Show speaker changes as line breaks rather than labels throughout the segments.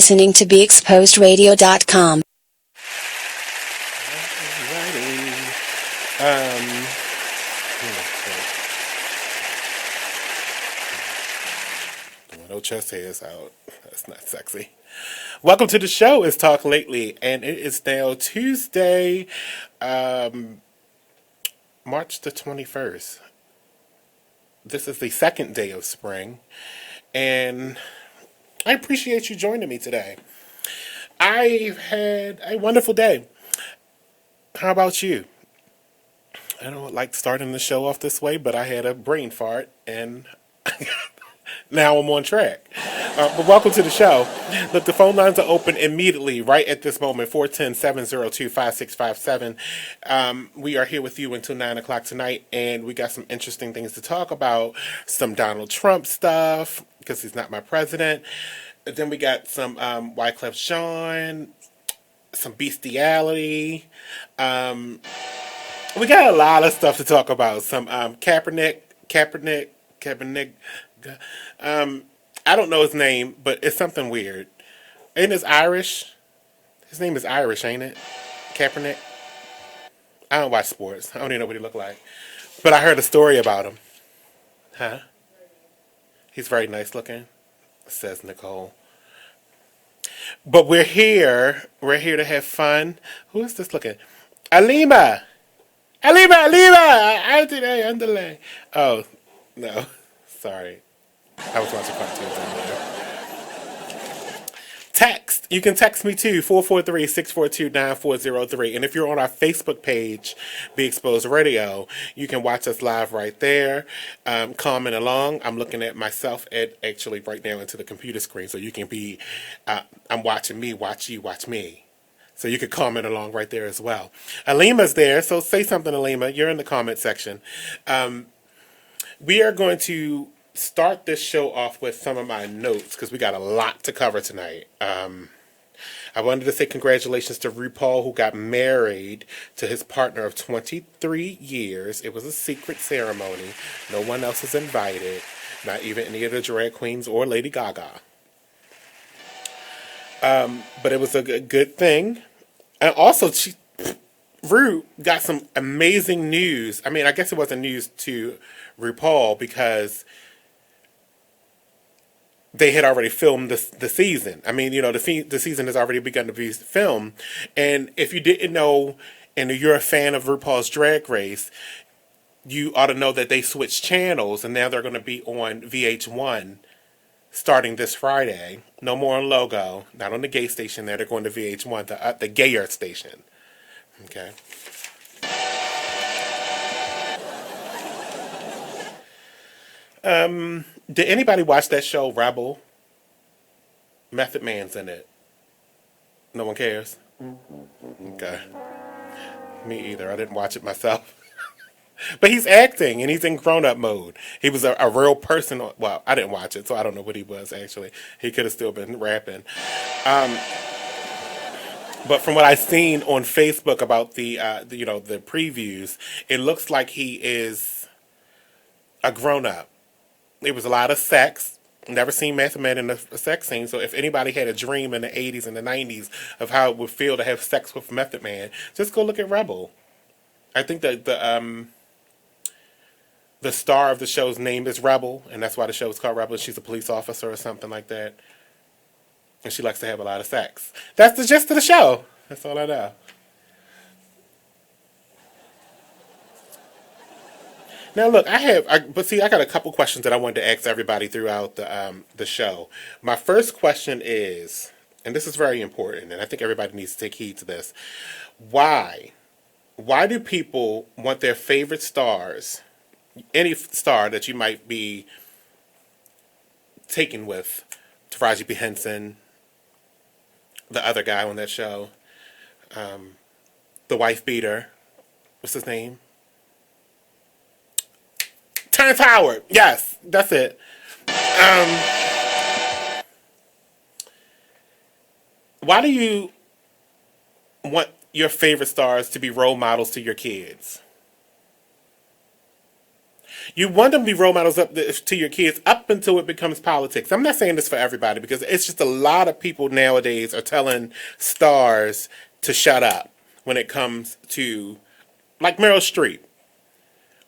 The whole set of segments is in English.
listening to BeExposedRadio.com.
No chest hairs out. That's not sexy. Welcome to the show. It's Talk Lately, and it is now Tuesday, March the 21st. This is the second day of spring, and I appreciate you joining me today. I've had a wonderful day. How about you? I don't like starting the show off this way, but I had a brain fart, and now I'm on track. But welcome to the show. Look, the phone lines are open immediately, right at this moment, 410-702-5657. We are here with you until 9 o'clock tonight, and we got some interesting things to talk about. Some Donald Trump stuff, because he's not my president. And then we got some Wyclef Jean, some bestiality. We got a lot of stuff to talk about. Some Kaepernick. I don't know his name, but it's something weird. Ain't it Irish? His name is Irish, ain't it? Kaepernick? I don't watch sports. I don't even know what he look like. But I heard a story about him. Huh? He's very nice looking, says Nicole. But we're here. We're here to have fun. Who is this looking? Alima! Underlay. Oh, no. Sorry. I was watching cartoons earlier. Text. You can text me too, 443-642-9403. And if you're on our Facebook page, Be Exposed Radio, you can watch us live right there. Comment along. I'm looking at myself actually right now into the computer screen, so you can be, I'm watching me, watch you, watch me. So you could comment along right there as well. Alima's there, so say something, Alima. You're in the comment section. We are going to start this show off with some of my notes because we got a lot to cover tonight. I wanted to say congratulations to RuPaul, who got married to his partner of 23 years. It was a secret ceremony. No one else was invited, not even any of the drag queens or Lady Gaga. But it was a good thing. And also, Ru got some amazing news. I mean, I guess it wasn't news to RuPaul because they had already filmed the season. I mean, you know, the season has already begun to be filmed. And if you didn't know, and you're a fan of RuPaul's Drag Race, you ought to know that they switched channels, and now they're going to be on VH1 starting this Friday. No more on Logo, not on the gay station there. They're going to VH1, the gayer station. Okay. Did anybody watch that show, Rebel? Method Man's in it. No one cares? Okay. Me either. I didn't watch it myself. But he's acting, and he's in grown-up mode. He was a real person. Well, I didn't watch it, so I don't know what he was, actually. He could have still been rapping. But from what I've seen on Facebook about the previews, it looks like he is a grown-up. It was a lot of sex. Never seen Method Man in a sex scene, so if anybody had a dream in the 80s and the 90s of how it would feel to have sex with Method Man, just go look at Rebel. I think that the star of the show's name is Rebel, and that's why the show is called Rebel. She's a police officer or something like that. And she likes to have a lot of sex. That's the gist of the show. That's all I know. Now look, I got a couple questions that I wanted to ask everybody throughout the show. My first question is, and this is very important, and I think everybody needs to take heed to this. Why do people want their favorite stars, any star that you might be taken with, Taraji P. Henson, the other guy on that show, the wife beater, what's his name? Terrence Howard. Yes, that's it. Why do you want your favorite stars to be role models to your kids? You want them to be role models up to your kids up until it becomes politics. I'm not saying this for everybody because it's just a lot of people nowadays are telling stars to shut up when it comes to, like Meryl Streep,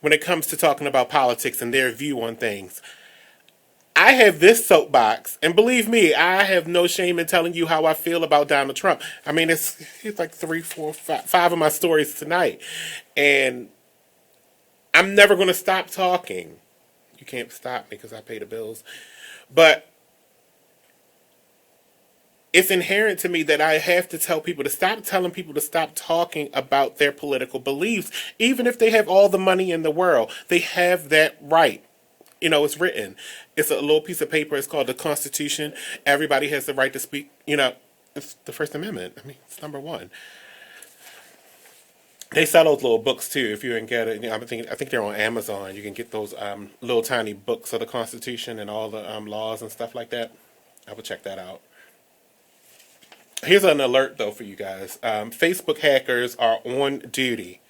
when it comes to talking about politics and their view on things. I have this soapbox, and believe me, I have no shame in telling you how I feel about Donald Trump. I mean, it's like three, four, five of my stories tonight, and I'm never going to stop talking. You can't stop me because I pay the bills, but it's inherent to me that I have to tell people to stop telling people to stop talking about their political beliefs, even if they have all the money in the world. They have that right. You know, it's written. It's a little piece of paper. It's called the Constitution. Everybody has the right to speak. You know, it's the First Amendment. I mean, it's number one. They sell those little books too. If you can get it, you know, I think they're on Amazon. You can get those little tiny books of the Constitution and all the laws and stuff like that. I would check that out. Here's an alert though for you guys. Facebook hackers are on duty.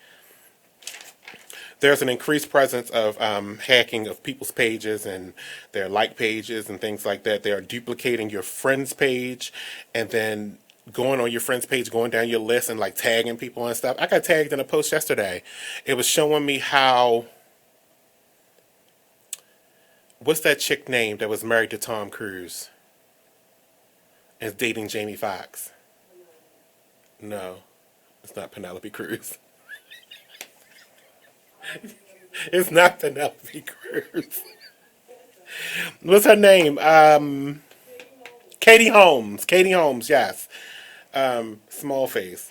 There's an increased presence of hacking of people's pages and their like pages and things like that. They are duplicating your friend's page and then going on your friend's page, going down your list and like tagging people and stuff. I got tagged in a post yesterday. It was showing me how, what's that chick name that was married to Tom Cruise and is dating Jamie Foxx? No, it's not Penelope Cruz. It's not Penelope Cruz. What's her name? Katie Holmes. Katie Holmes, yes. Small face.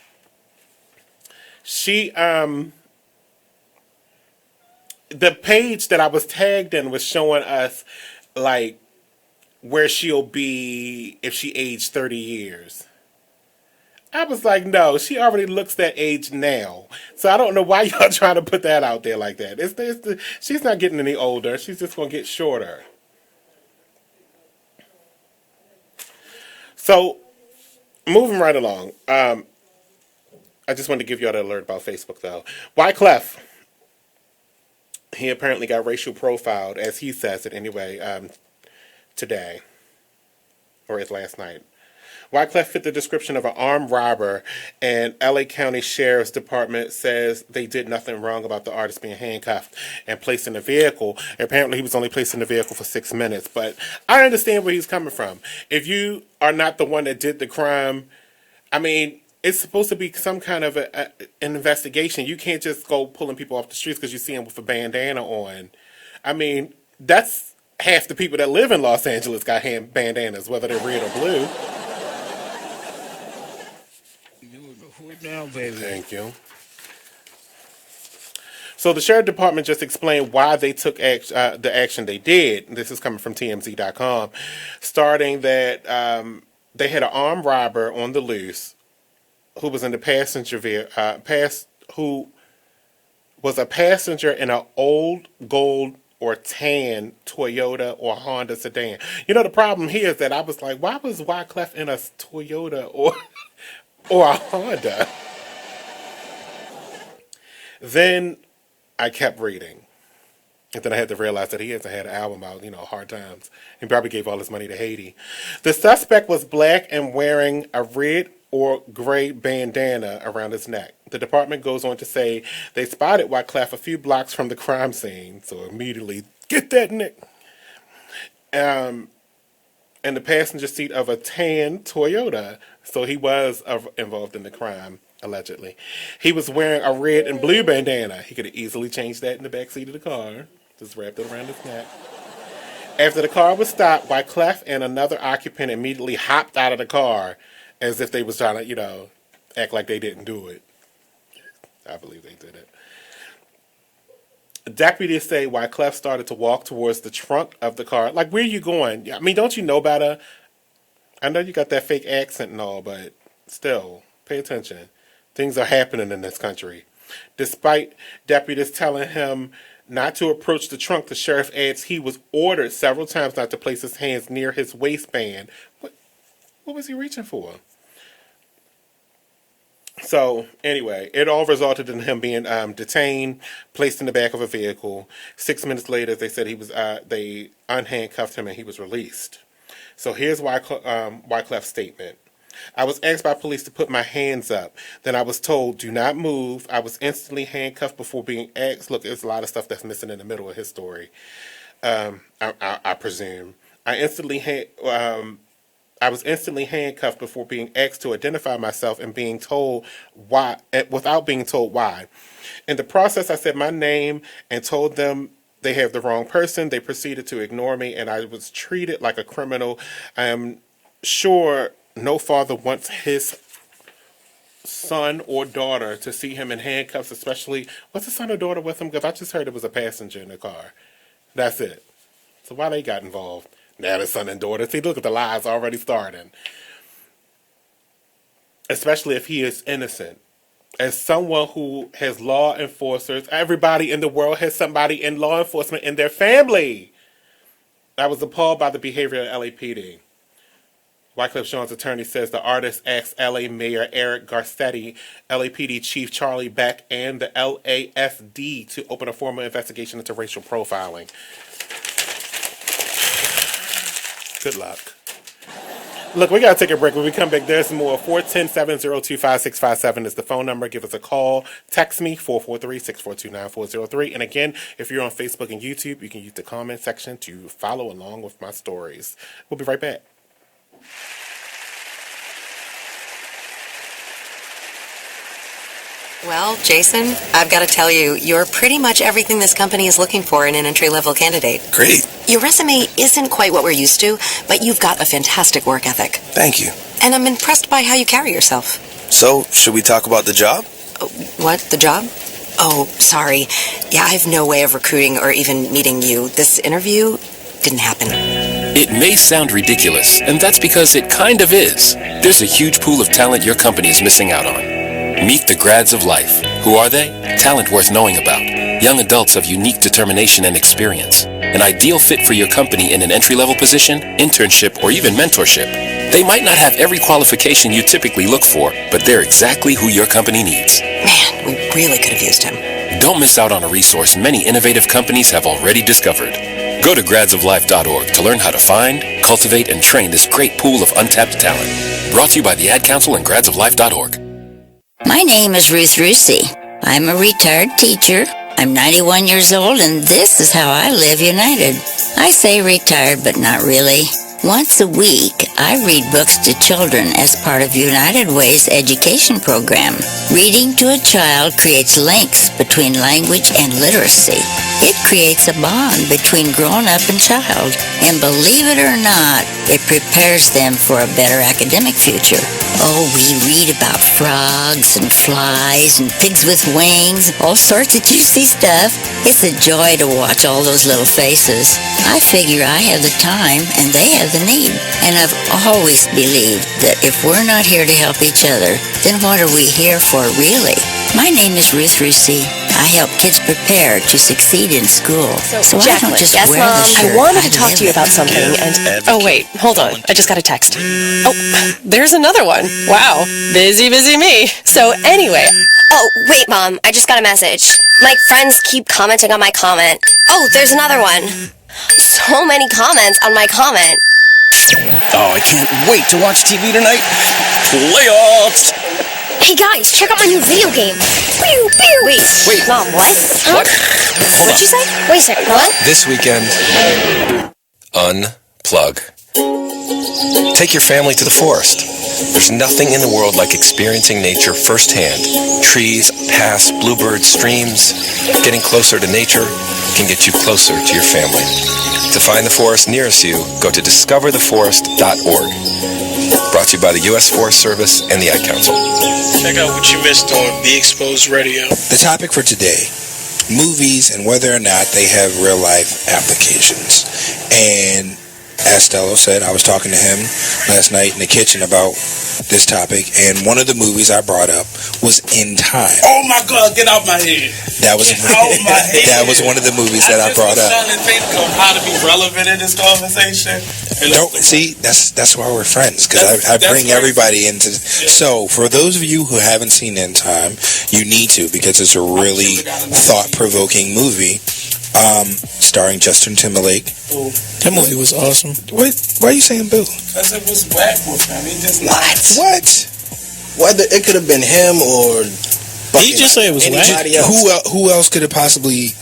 She, the page that I was tagged in was showing us, like, where she'll be if she aged 30 years. I was like, no, she already looks that age now. So I don't know why y'all trying to put that out there like that. She's not getting any older. She's just going to get shorter. So, moving right along. I just wanted to give y'all the alert about Facebook, though. Wyclef, he apparently got racial profiled, as he says it anyway, today. Or as last night. Wyclef fit the description of an armed robber, and LA County Sheriff's Department says they did nothing wrong about the artist being handcuffed and placed in a vehicle. Apparently, he was only placed in the vehicle for 6 minutes, but I understand where he's coming from. If you are not the one that did the crime, I mean, it's supposed to be some kind of an investigation. You can't just go pulling people off the streets because you see them with a bandana on. I mean, that's half the people that live in Los Angeles got bandanas, whether they're red or blue.
Now, baby.
Thank you. So the Sheriff Department just explained why they took the action they did. This is coming from TMZ.com, starting that they had an armed robber on the loose who was in the passenger who was a passenger in an old gold or tan Toyota or Honda sedan. You know, the problem here is that I was like, why was Wyclef in a Toyota or a Honda? Then I kept reading. And then I had to realize that he hasn't had an album out, Hard Times. He probably gave all his money to Haiti. The suspect was black and wearing a red or gray bandana around his neck. The department goes on to say they spotted Wyclef a few blocks from the crime scene. So immediately, get that Nick. In the passenger seat of a tan Toyota. So he was involved in the crime, allegedly. He was wearing a red and blue bandana. He could have easily changed that in the back seat of the car. Just wrapped it around his neck. After the car was stopped, Wyclef and another occupant immediately hopped out of the car as if they was trying to, act like they didn't do it. I believe they did it. Deputies say Wyclef started to walk towards the trunk of the car. Like, where are you going? I mean, don't you know better? I know you got that fake accent and all, but still, pay attention. Things are happening in this country. Despite deputies telling him not to approach the trunk, the sheriff adds he was ordered several times not to place his hands near his waistband. What was he reaching for? So anyway, it all resulted in him being detained, placed in the back of a vehicle. 6 minutes later, they said they unhandcuffed him and he was released. So here's Wyclef's statement. I was asked by police to put my hands up. Then I was told, do not move. I was instantly handcuffed before being asked. Look, there's a lot of stuff that's missing in the middle of his story. I presume. I was instantly handcuffed before being asked to identify myself and being told why, without being told why. In the process, I said my name and told them they have the wrong person. They proceeded to ignore me, and I was treated like a criminal. I am sure no father wants his son or daughter to see him in handcuffs, especially, was the son or daughter with him? Because I just heard it was a passenger in the car. That's it. So why they got involved? Now the son and daughter. See, look at the lies already starting. Especially if he is innocent. As someone who has law enforcers, everybody in the world has somebody in law enforcement in their family. I was appalled by the behavior of LAPD. Wyclef Jean's attorney says the artist asked LA Mayor Eric Garcetti, LAPD Chief Charlie Beck, and the LASD to open a formal investigation into racial profiling. Good luck. Look, we got to take a break. When we come back, there's more. 410-702-5657 is the phone number. Give us a call. Text me, 443-642-9403. And again, if you're on Facebook and YouTube, you can use the comment section to follow along with my stories. We'll be right back.
Well, Jason, I've got to tell you, you're pretty much everything this company is looking for in an entry-level candidate.
Great.
Your resume isn't quite what we're used to, but you've got a fantastic work ethic.
Thank you.
And I'm impressed by how you carry yourself.
So, should we talk about the job?
What? The job? Oh, sorry. Yeah, I have no way of recruiting or even meeting you. This interview didn't happen.
It may sound ridiculous, and that's because it kind of is. There's a huge pool of talent your company is missing out on. Meet the grads of life. Who are they? Talent worth knowing about. Young adults of unique determination and experience. An ideal fit for your company in an entry-level position, internship, or even mentorship. They might not have every qualification you typically look for, but they're exactly who your company needs.
Man, we really could have used him.
Don't miss out on a resource many innovative companies have already discovered. Go to gradsoflife.org to learn how to find, cultivate, and train this great pool of untapped talent. Brought to you by the Ad Council and gradsoflife.org.
My name is Ruth Rusey. I'm a retired teacher. I'm 91 years old, and this is how I live united. I say retired, but not really. Once a week, I read books to children as part of United Way's education program. Reading to a child creates links between language and literacy. It creates a bond between grown-up and child. And believe it or not, it prepares them for a better academic future. Oh, we read about frogs and flies and pigs with wings, all sorts of juicy stuff. It's a joy to watch all those little faces. I figure I have the time and they have the need. And I've always believed that if we're not here to help each other, then what are we here for really? My name is Ruth Rusey. I help kids prepare to succeed in school. So I don't just wear the shirt.
I wanted to talk to you about something, and... Oh, wait, hold on. I just got a text. Oh, there's another one. Wow, busy me. So anyway...
Oh, wait, Mom. I just got a message. My friends keep commenting on my comment. Oh, there's another one. So many comments on my comment.
Oh, I can't wait to watch TV tonight. Playoffs!
Hey, guys, check out my new video game. Pew, pew. Wait, Mom, what? Huh?
What?
What'd you say? Wait a second, what?
This weekend, unplug. Take your family to the forest. There's nothing in the world like experiencing nature firsthand. Trees, paths, bluebirds, streams. Getting closer to nature can get you closer to your family. To find the forest nearest you, go to discovertheforest.org. Brought to you by the U.S. Forest Service and the Ad Council.
Check out what you missed on Be Exposed Radio.
The topic for today, movies and whether or not they have real-life applications. And as Stello said, I was talking to him last night in the kitchen about this topic, and one of the movies I brought up was In Time.
Oh my God, get out my head.
That was that was one of the movies that I brought up.
I'm trying to think of how to be relevant in this conversation.
No, see, that's why we're friends, because I bring everybody into. So, for those of you who haven't seen In Time, you need to, because it's a really thought-provoking movie, starring Justin Timberlake.
That movie was awesome.
Why are you saying boo?
Because it was whack with him. He just
What?
Whether it could have been him or
he just said it was
anybody
whack.
else.
Who else could it possibly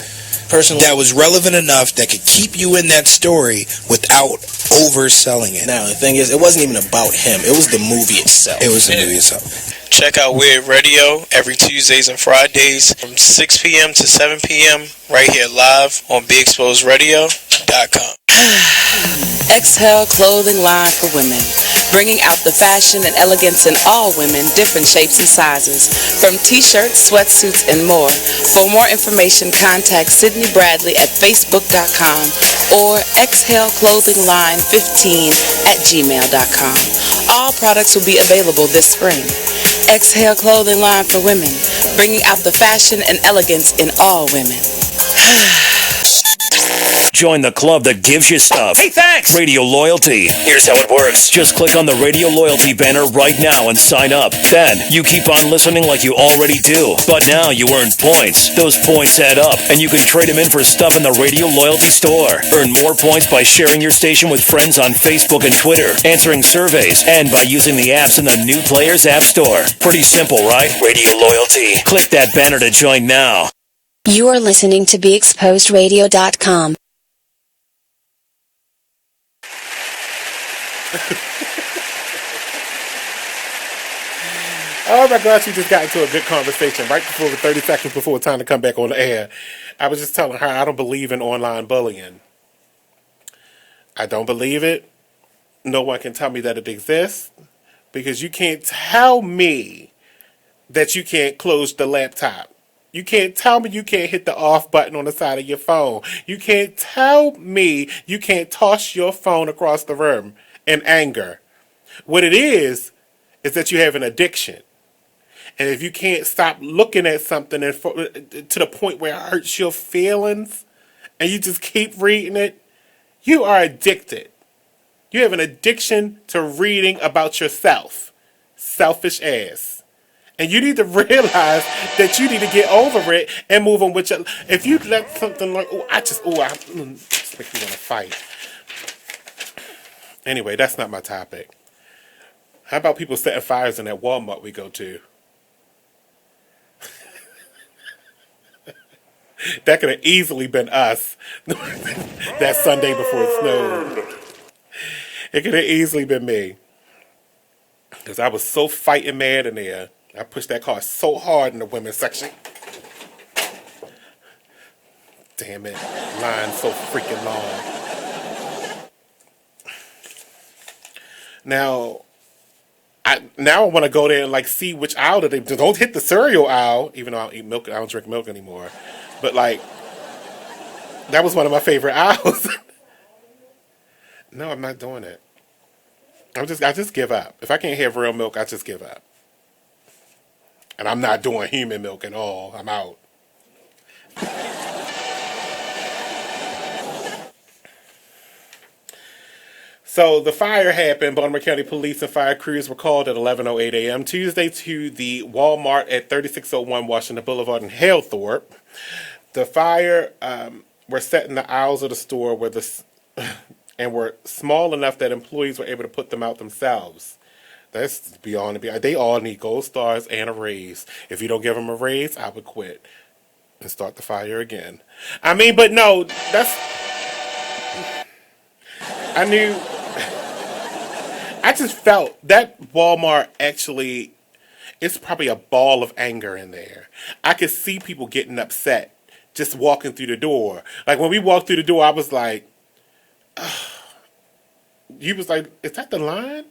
Personally,
that was relevant enough that could keep you in that story without overselling it?
Now the thing is, it wasn't even about him. It was the movie itself.
It was the movie itself.
Check out Weird Radio every Tuesdays and Fridays from 6 p.m. to 7 p.m. right here live on BeExposedRadio.com.
Exhale clothing line for women, bringing out the fashion and elegance in all women, different shapes and sizes, from t-shirts, sweatsuits, and more. For more information, contact Sydney Bradley at facebook.com or exhaleclothingline15@gmail.com. All products will be available this spring. Exhale Clothing Line for women, bringing out the fashion and elegance in all women.
Join the club that gives you stuff. Hey, thanks! Radio Loyalty. Here's how it works. Just click on the Radio Loyalty banner right now and sign up. Then, you keep on listening like you already do. But now you earn points. Those points add up, and you can trade them in for stuff in the Radio Loyalty store. Earn more points by sharing your station with friends on Facebook and Twitter, answering surveys, and by using the apps in the New Players App Store. Pretty simple, right? Radio Loyalty. Click that banner to join now.
You are listening to BeExposedRadio.com.
Oh my gosh, we just got into a good conversation right before 30 seconds before it's time to come back on the air. I was just telling her I don't believe in online bullying. I don't believe it. No one can tell me that it exists, because you can't tell me that you can't close the laptop. You can't tell me you can't hit the off button on the side of your phone. You can't tell me you can't toss your phone across the room in anger. What it is that you have an addiction. And if you can't stop looking at something to the point where it hurts your feelings, and you just keep reading it, you are addicted. You have an addiction to reading about yourself. Selfish ass. And you need to realize that you need to get over it and move on with your... If you let something like... just make me want to fight. Anyway, that's not my topic. How about people setting fires in that Walmart we go to? That could have easily been us that Sunday before it snowed. It could have easily been me. Because I was so fighting mad in there. I pushed that car so hard in the women's section. Damn it. Line so freaking long. Now I want to go there and see which aisle that they don't hit the cereal aisle, even though I don't eat milk. I don't drink milk anymore. But that was one of my favorite aisles. No, I'm not doing it. I just give up. If I can't have real milk, I just give up. And I'm not doing human milk at all. I'm out. So the fire happened. Baltimore County Police and fire crews were called at 11:08 a.m. Tuesday to the Walmart at 3601 Washington Boulevard in Halethorpe. The fire were set in the aisles of the store and were small enough that employees were able to put them out themselves. That's beyond beyond. They all need gold stars and a raise. If you don't give them a raise, I would quit and start the fire again. I mean, but no, I just felt that Walmart actually, it's probably a ball of anger in there. I could see people getting upset just walking through the door. Like when we walked through the door, I was like, you was like, is that the line?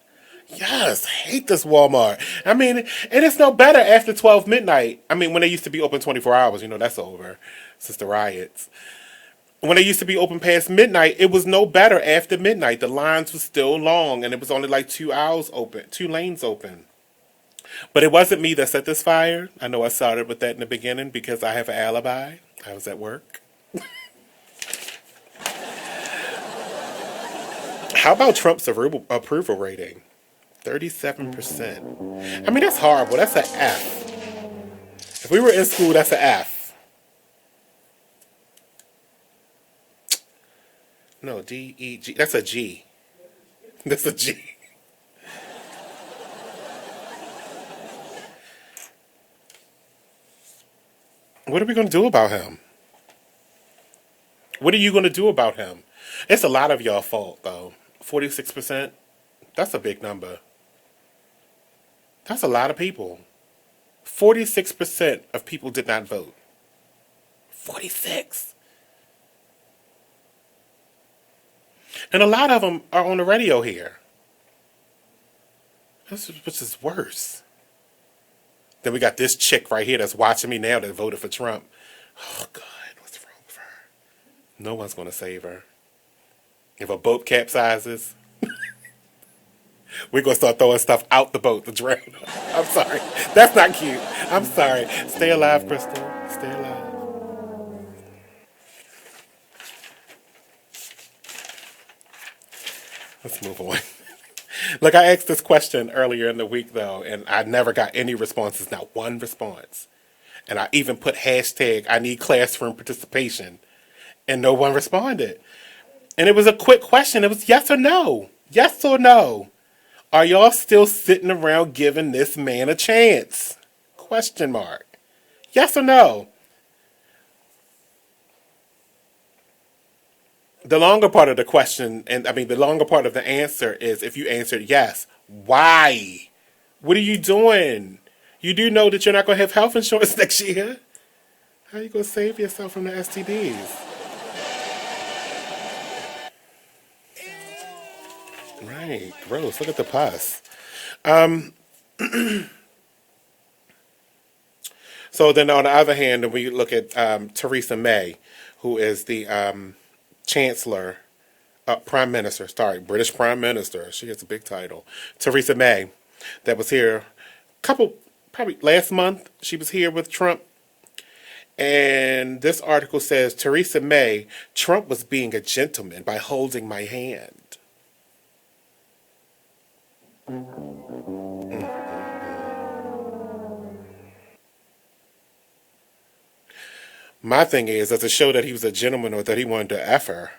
Yes, I hate this Walmart. I mean, and it's no better after 12 midnight. I mean, when they used to be open 24 hours, that's over since the riots. when they used to be open past midnight, it was no better after midnight. The lines were still long, and it was only like 2 hours open, 2 lanes open. But it wasn't me that set this fire. I know I started with that in the beginning because I have an alibi. I was at work. How about Trump's approval rating? 37%. I mean, that's horrible. That's an F. If we were in school, that's an F. No, D, E, G. That's a G. That's a G. What are we going to do about him? What are you going to do about him? It's a lot of y'all fault, though. 46%? That's a big number. That's a lot of people. 46% of people did not vote. 46. And a lot of them are on the radio here. Which is worse. Then we got this chick right here that's watching me now that voted for Trump. Oh, God, what's wrong with her? No one's going to save her. If a boat capsizes, we're going to start throwing stuff out the boat to drown her. I'm sorry. That's not cute. I'm sorry. Stay alive, Crystal. Stay alive. Let's move on. Look, I asked this question earlier in the week, though, and I never got any responses, not one response. And I even put hashtag I need classroom participation, and no one responded. And it was a quick question. It was yes or no. Yes or no. Are y'all still sitting around giving this man a chance? Question mark. Yes or no? The longer part of the question, the longer part of the answer is if you answered yes, why? What are you doing? You do know that you're not going to have health insurance next year. How are you going to save yourself from the STDs? Right, gross. Look at the pus. So then on the other hand, we look at Theresa May, who is the British Prime Minister. She has a big title. Theresa May, that was here probably last month. She was here with Trump. And this article says, Theresa May, Trump was being a gentleman by holding my hand. My thing is, does it show that he was a gentleman or that he wanted to F her?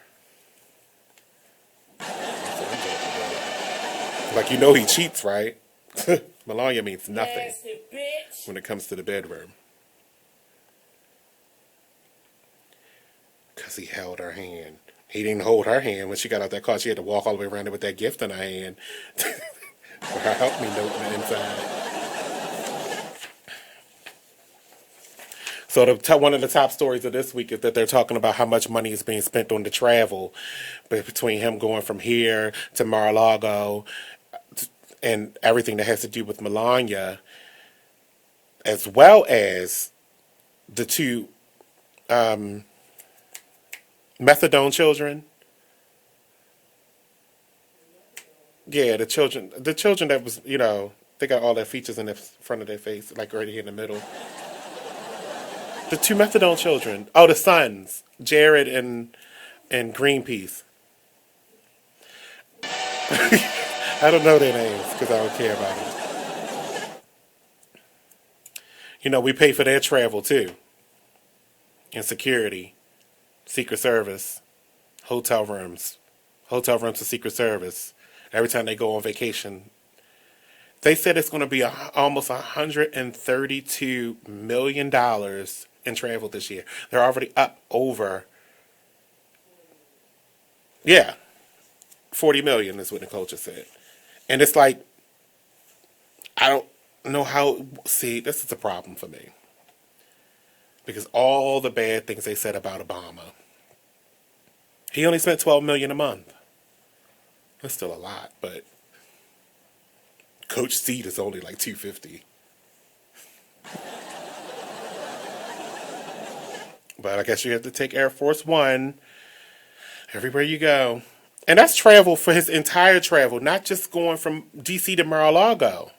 Like, you know he cheats, right? Melania means nothing when it comes to the bedroom. Because he held her hand. He didn't hold her hand when she got out that car. She had to walk all the way around there with that gift in her hand. For her help me note on the inside. So one of the top stories of this week is that they're talking about how much money is being spent on the travel between him going from here to Mar-a-Lago and everything that has to do with Melania, as well as the two methadone children. Yeah, the children that was, they got all their features in the front of their face, like right here in the middle. The two methadone children. Oh, the sons, Jared and Greenpeace. I don't know their names because I don't care about them. We pay for their travel too. And security, Secret Service, hotel rooms for Secret Service. Every time they go on vacation. They said it's going to be almost $132 million in travel this year. They're already up over, 40 million is what Nicole just said. And it's like, I don't know how, this is a problem for me. Because all the bad things they said about Obama, he only spent $12 million a month. That's still a lot, but Coach seat is only like $250. But I guess you have to take Air Force One everywhere you go. And that's travel for his entire travel, not just going from D.C. to Mar-a-Lago.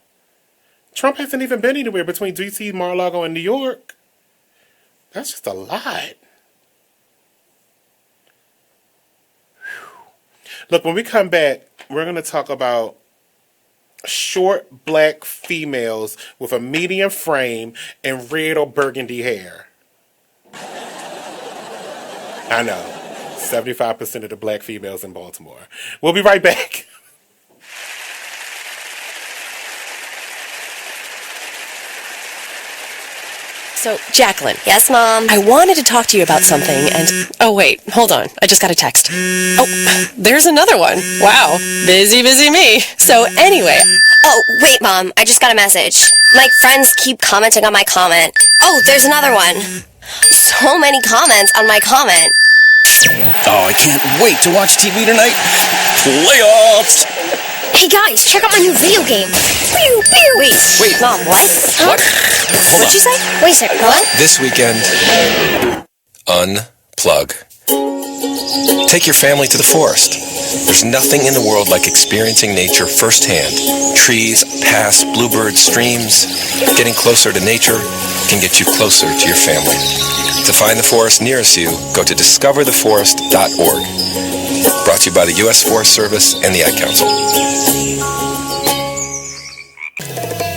Trump hasn't even been anywhere between D.C., Mar-a-Lago, and New York. That's just a lot. Whew. Look, when we come back, we're going to talk about short black females with a medium frame and red or burgundy hair. I know. 75% of the black females in Baltimore. We'll be right back.
So, Jacqueline.
Yes, Mom?
I wanted to talk to you about something, and... Oh, wait, hold on. I just got a text. Oh, there's another one. Wow. Busy me. So, anyway...
Oh, wait, Mom. I just got a message. My friends keep commenting on my comment. Oh, there's another one. So many comments on my comment.
Oh, I can't wait to watch TV tonight. Playoffs!
Hey, guys, check out my new video game. Pew, pew. Wait, Mom, what? Huh?
What?
What'd you say? Wait a second, what?
This weekend, unplug. Take your family to the forest. There's nothing in the world like experiencing nature firsthand. Trees, paths, bluebirds, streams. Getting closer to nature can get you closer to your family. To find the forest nearest you, go to discovertheforest.org. Brought to you by the U.S. Forest Service and the Ad Council.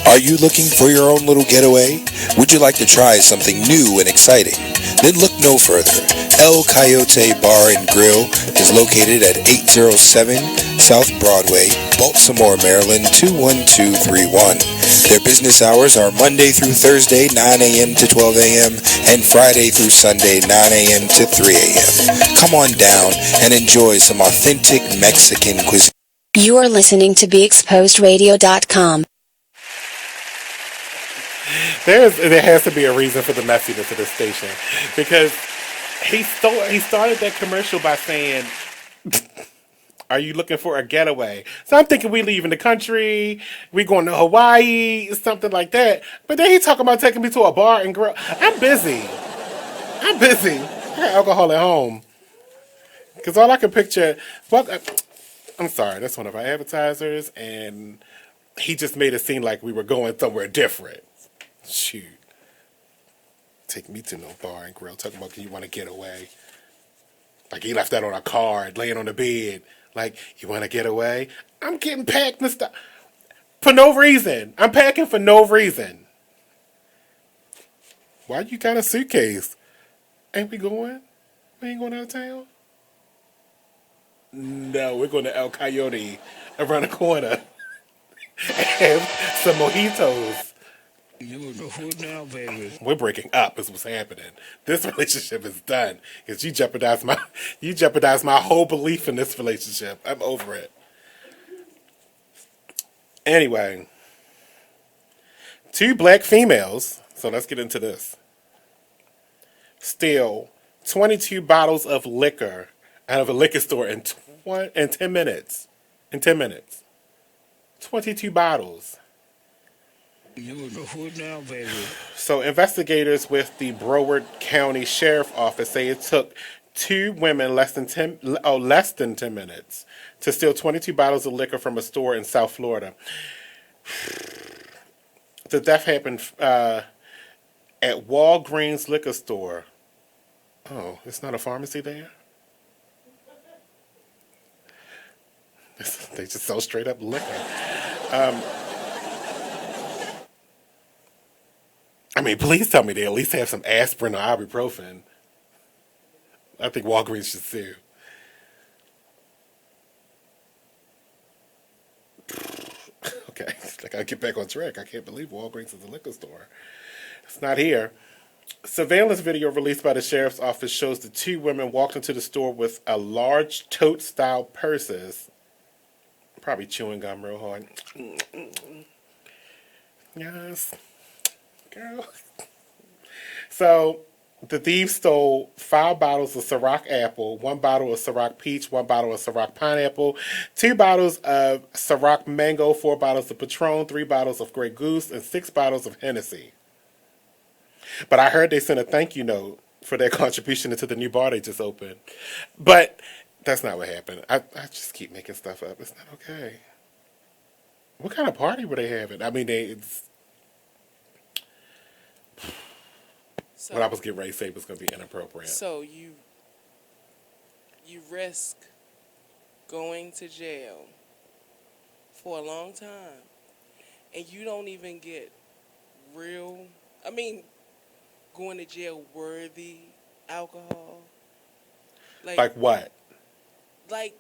Are you looking for your own little getaway? Would you like to try something new and exciting? Then look no further. El Coyote Bar and Grill is located at 807 South Broadway, Baltimore, Maryland 21231. Their business hours are Monday through Thursday, 9 a.m. to 12 a.m. and Friday through Sunday, 9 a.m. to 3 a.m. Come on down and enjoy some authentic Mexican cuisine.
You are listening to BeExposedRadio.com.
There has to be a reason for the messiness of this station, because he started that commercial by saying, "Are you looking for a getaway?" So I'm thinking we leaving the country, we going to Hawaii, something like that. But then he talking about taking me to a bar and grill. I'm busy. I got alcohol at home, because all I can picture. Well, I'm sorry, that's one of our advertisers, and he just made it seem like we were going somewhere different. Shoot. Take me to no bar and grill. Talking about, you want to get away. Like, he left that on a card, laying on the bed. Like, you want to get away? I'm getting packed and stuff. For no reason. I'm packing for no reason. Why you got a suitcase? Ain't we going? We ain't going out of town? No, we're going to El Coyote around the corner. And have some mojitos.
Now, baby.
We're breaking up is what's happening. This relationship is done, because you jeopardized my whole belief in this relationship. I'm over it. Anyway, 2 black females, so let's get into this, steal 22 bottles of liquor out of a liquor store in 10 minutes. In 10 minutes. 22 bottles.
Now, baby.
So investigators with the Broward County Sheriff Office say it took 2 women less than 10 minutes to steal 22 bottles of liquor from a store in South Florida. The theft happened at Walgreens liquor store. Oh, it's not a pharmacy there? They just sell straight up liquor. I mean, please tell me they at least have some aspirin or ibuprofen. I think Walgreens should sue. Okay, I gotta get back on track. I can't believe Walgreens is a liquor store. It's not here. Surveillance video released by the sheriff's office shows the 2 women walked into the store with a large tote-style purses. Probably chewing gum real hard. Yes. Girl. So, the thieves stole 5 bottles of Ciroc Apple, 1 bottle of Ciroc Peach, 1 bottle of Ciroc Pineapple, 2 bottles of Ciroc Mango, 4 bottles of Patron, 3 bottles of Grey Goose, and 6 bottles of Hennessy. But I heard they sent a thank you note for their contribution into the new bar they just opened. But that's not what happened. I just keep making stuff up. It's not okay. What kind of party were they having? I mean, what I was getting ready to say was going to be inappropriate.
So you risk going to jail for a long time, and you don't even get real, going to jail worthy alcohol.
Like what?
Like,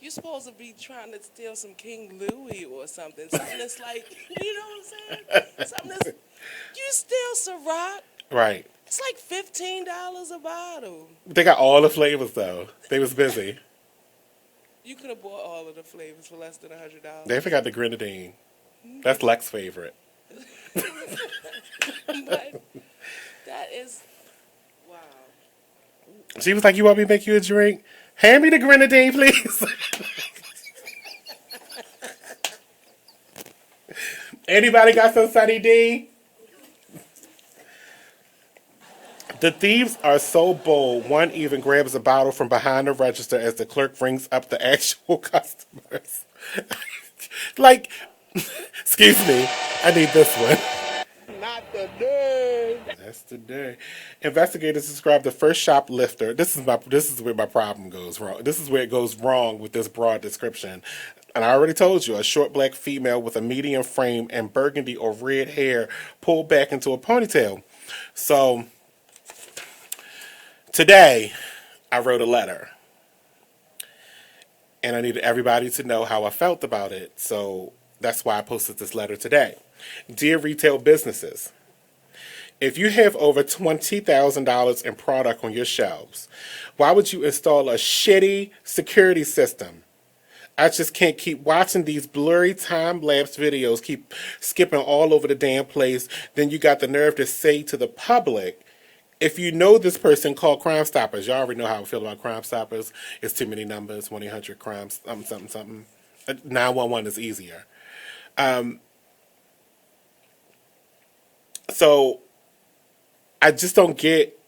you're supposed to be trying to steal some King Louis or something. Something that's like, you know what I'm saying? Something that's, you steal Ciroc.
Right.
It's like $15 a bottle.
They got all the flavors, though. They was busy.
You could have bought all of the flavors for less than $100.
They forgot the grenadine. That's Lex's favorite.
But that is, wow.
She was like, you want me to make you a drink? Hand me the grenadine, please. Anybody got some Sunny D? The thieves are so bold, one even grabs a bottle from behind the register as the clerk rings up the actual customers. Like, excuse me, I need this one.
Not the day.
That's the day. Investigators describe the first shoplifter. This is where my problem goes wrong. This is where it goes wrong with this broad description. And I already told you, a short black female with a medium frame and burgundy or red hair pulled back into a ponytail. So today, I wrote a letter. And I needed everybody to know how I felt about it. So that's why I posted this letter today. Dear retail businesses, if you have over $20,000 in product on your shelves, why would you install a shitty security system? I just can't keep watching these blurry time-lapse videos, keep skipping all over the damn place. Then you got the nerve to say to the public, if you know this person, call Crime Stoppers. Y'all already know how I feel about Crime Stoppers. It's too many numbers, 1-800-CRIME, something. 911 is easier. So I just don't get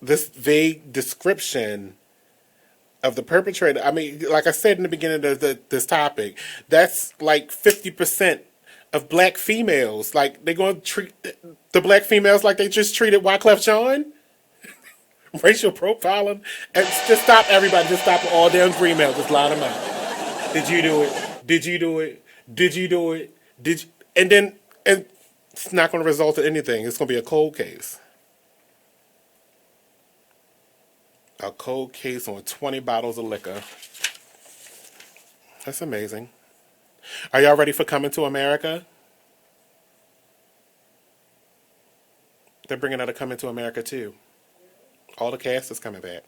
this vague description of the perpetrator. I mean, like I said in the beginning of this topic, that's like 50% of black females. Like, they're going to treat the black females like they just treated Wyclef Jean? Racial profiling? And just stop, everybody. Just stop all damn females. Just line them out. Did you do it? Did you do it? Did you do it? Did you? And it's not going to result in anything. It's going to be a cold case. A cold case on 20 bottles of liquor. That's amazing. Are y'all ready for Coming to America? They're bringing out a Coming to America too. All the cast is coming back.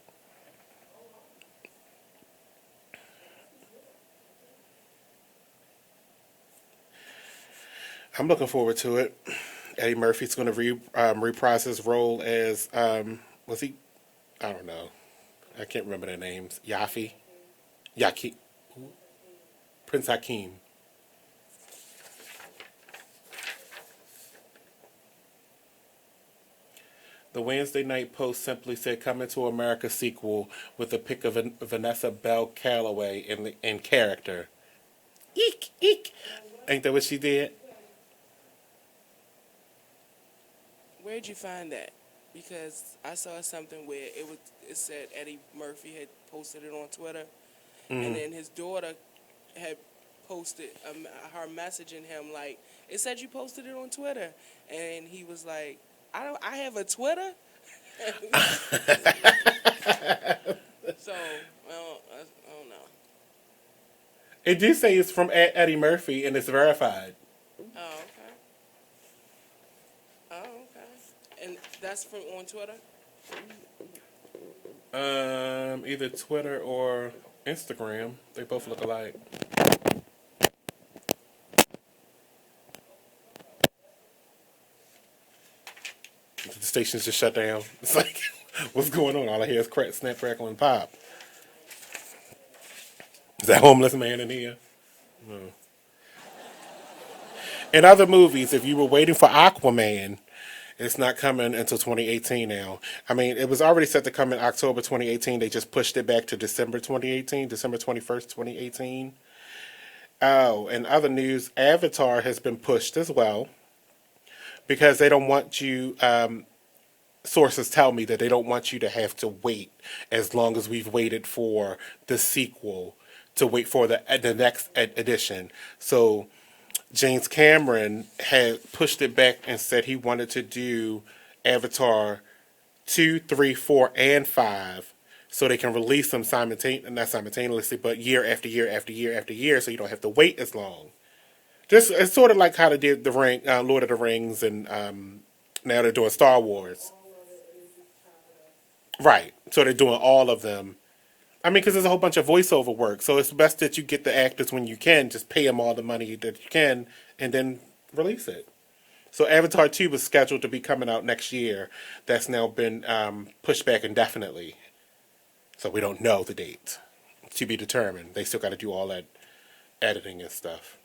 I'm looking forward to it. Eddie Murphy's going to reprise his role as, was he? I don't know. I can't remember their names. Prince Hakeem. The Wednesday Night Post simply said Coming to America sequel with a pic of Vanessa Bell Calloway in character. Eek, eek. Ain't that what she did?
Where'd you find that? Because I saw something where it said Eddie Murphy had posted it on Twitter, and then his daughter had posted her messaging him like, it said you posted it on Twitter, and he was like, I have a Twitter. So I don't know.
It did say it's from Eddie Murphy and it's verified.
Oh, okay. And that's from on Twitter?
Either Twitter or Instagram. They both look alike. The station's just shut down. It's like, what's going on? All I hear is crack, snap, crackle, and pop. Is that homeless man in here? No. In other movies, if you were waiting for Aquaman, It's not coming until 2018 now. I mean, it was already set to come in October 2018. They just pushed it back to December 2018, December 21st, 2018. Oh, and other news, Avatar has been pushed as well because they don't want you, sources tell me that they don't want you to have to wait as long as we've waited for the sequel to wait for the next edition. So James Cameron had pushed it back and said he wanted to do Avatar 2, 3, 4, and 5 so they can release them not simultaneously, but year after year after year after year so you don't have to wait as long. Just it's sort of like how they did Lord of the Rings, and now they're doing Star Wars. Right. So they're doing all of them. I mean, because there's a whole bunch of voiceover work, so it's best that you get the actors when you can, just pay them all the money that you can, and then release it. So Avatar 2 was scheduled to be coming out next year. That's now been pushed back indefinitely. So we don't know the date. To be determined. They still got to do all that editing and stuff.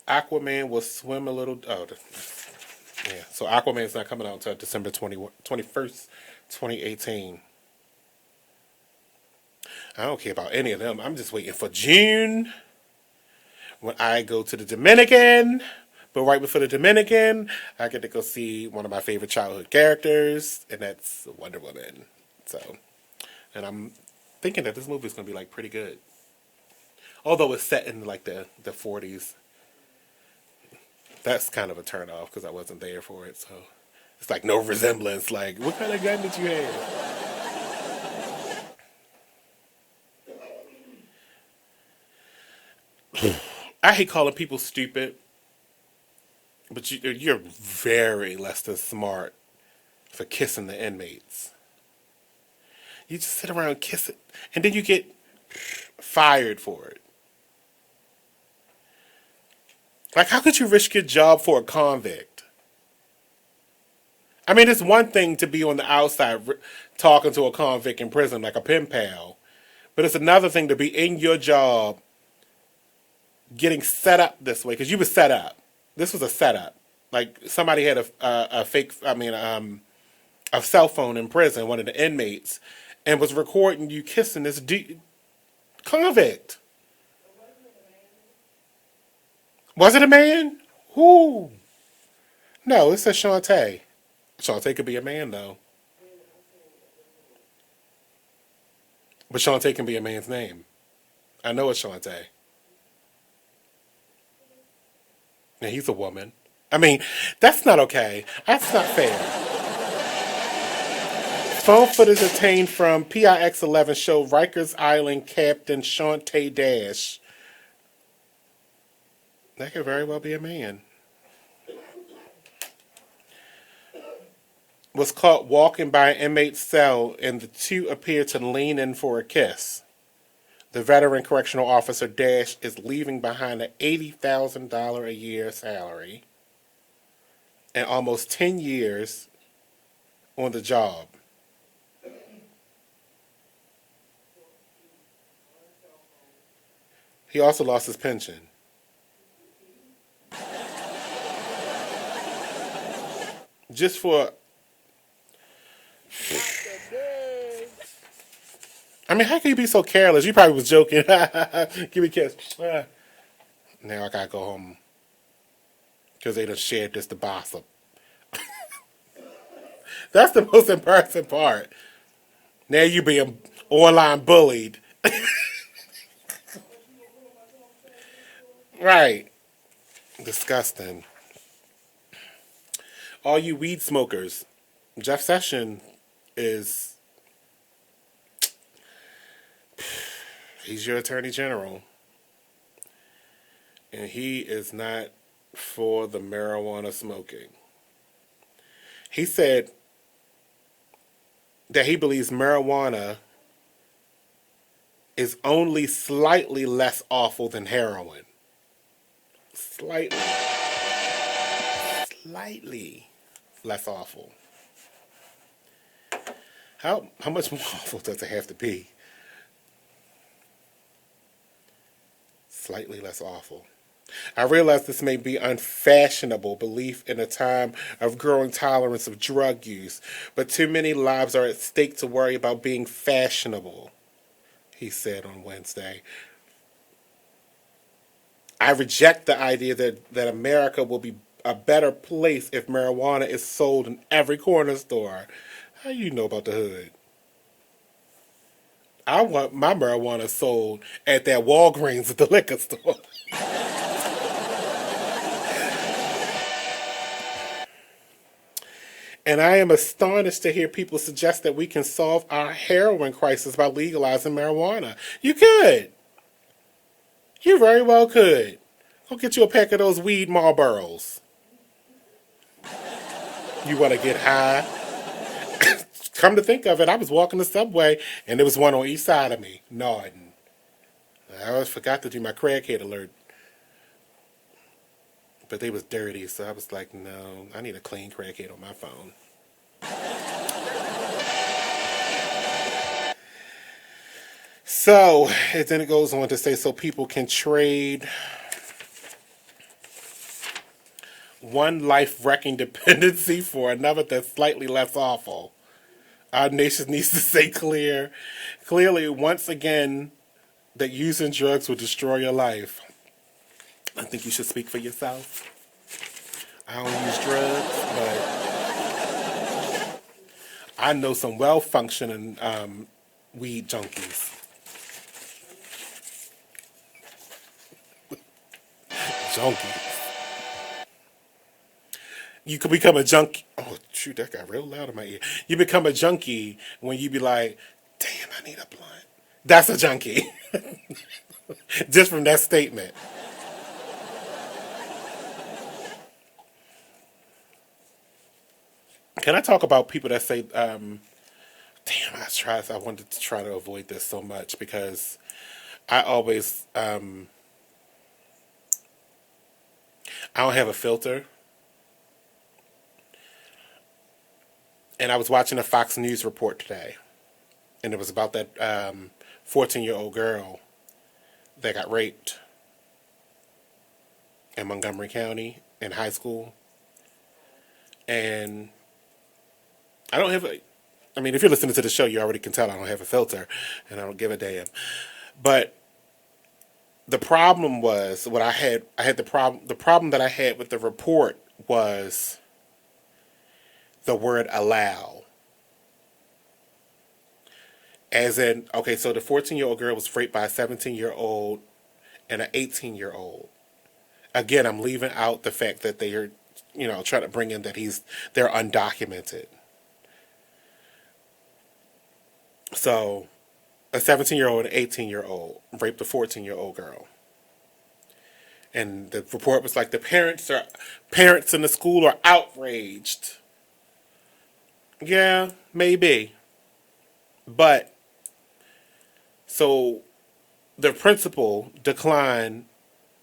Aquaman will swim a little... yeah, so Aquaman's not coming out until December 21st, 2018. I don't care about any of them. I'm just waiting for June when I go to the Dominican. But right before the Dominican, I get to go see one of my favorite childhood characters, and that's Wonder Woman. So, and I'm thinking that this movie is going to be like pretty good. Although it's set in like the 40s. That's kind of a turn off because I wasn't there for it. So it's like no resemblance. Like, what kind of gun did you have? I hate calling people stupid, but you're very less than smart for kissing the inmates. You just sit around kissing, and then you get fired for it. Like, how could you risk your job for a convict? I mean, it's one thing to be on the outside talking to a convict in prison like a pen pal, but it's another thing to be in your job getting set up this way, because you were set up. This was a setup. Like, somebody had a fake, a cell phone in prison, one of the inmates, and was recording you kissing this convict. Was it a man? Who? No, it says Shantae. Shantae could be a man, though. But Shantae can be a man's name. I know it's Shantae. And he's a woman. I mean, that's not okay. That's not fair. Phone footage obtained from PIX11 show Rikers Island Captain Shantae Dash. That could very well be a man. Was caught walking by an inmate's cell, and the two appeared to lean in for a kiss. The veteran correctional officer Dash is leaving behind an $80,000 a year salary and almost 10 years on the job. He also lost his pension. Just for... I mean, how can you be so careless? You probably was joking. Give me a kiss. Now I gotta go home. Because they done shared this to gossip. That's the most embarrassing part. Now you being online bullied. Right. Disgusting. All you weed smokers, Jeff Sessions is... He's your attorney general. And he is not for the marijuana smoking. He said that he believes marijuana is only slightly less awful than heroin. Slightly less awful. How much more awful does it have to be? Slightly less awful. I realize this may be unfashionable belief in a time of growing tolerance of drug use, but too many lives are at stake to worry about being fashionable, he said on Wednesday. I reject the idea that America will be a better place if marijuana is sold in every corner store. How you know about the hood? I want my marijuana sold at that Walgreens at the liquor store. And I am astonished to hear people suggest that we can solve our heroin crisis by legalizing marijuana. You could. You very well could. Go get you a pack of those weed Marlboros. You want to get high? Come to think of it, I was walking the subway and there was one on each side of me, nodding. I always forgot to do my crackhead alert. But they was dirty, so I was like, no, I need a clean crackhead on my phone. So, and then it goes on to say, so people can trade one life-wrecking dependency for another that's slightly less awful. Our nation needs to say clearly, once again, that using drugs will destroy your life. I think you should speak for yourself. I don't use drugs, but I know some well-functioning weed junkies. Junkies. You could become a junkie. Oh, shoot, that got real loud in my ear. You become a junkie when you be like, damn, I need a blunt. That's a junkie. Just from that statement. Can I talk about people that say, damn, I wanted to try to avoid this so much because I always, I don't have a filter. And I was watching a Fox News report today, and it was about that 14-year-old girl that got raped in Montgomery County in high school. And I don't have I mean, if you're listening to the show, you already can tell I don't have a filter, and I don't give a damn. But the problem was, the problem that I had with the report was the word allow. As in, okay, so the 14-year-old girl was raped by a 17-year-old and an 18-year-old. Again, I'm leaving out the fact that they are, trying to bring in that they're undocumented. So, a 17-year-old and an 18-year-old raped a 14-year-old girl. And the report was like, the parents in the school are outraged. Yeah, maybe. But, so, the principal declined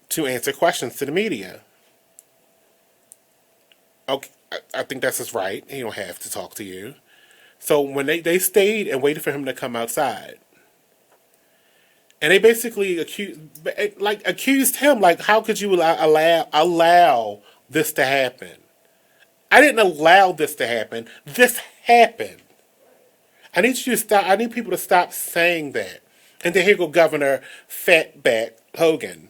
to answer questions to the media. Okay, I think that's his right. He don't have to talk to you. So when they stayed and waited for him to come outside, and they basically accused him, like, how could you allow this to happen? I didn't allow this to happen. This happened. I need you to stop. I need people to stop saying that. And then here go Governor Fatback Hogan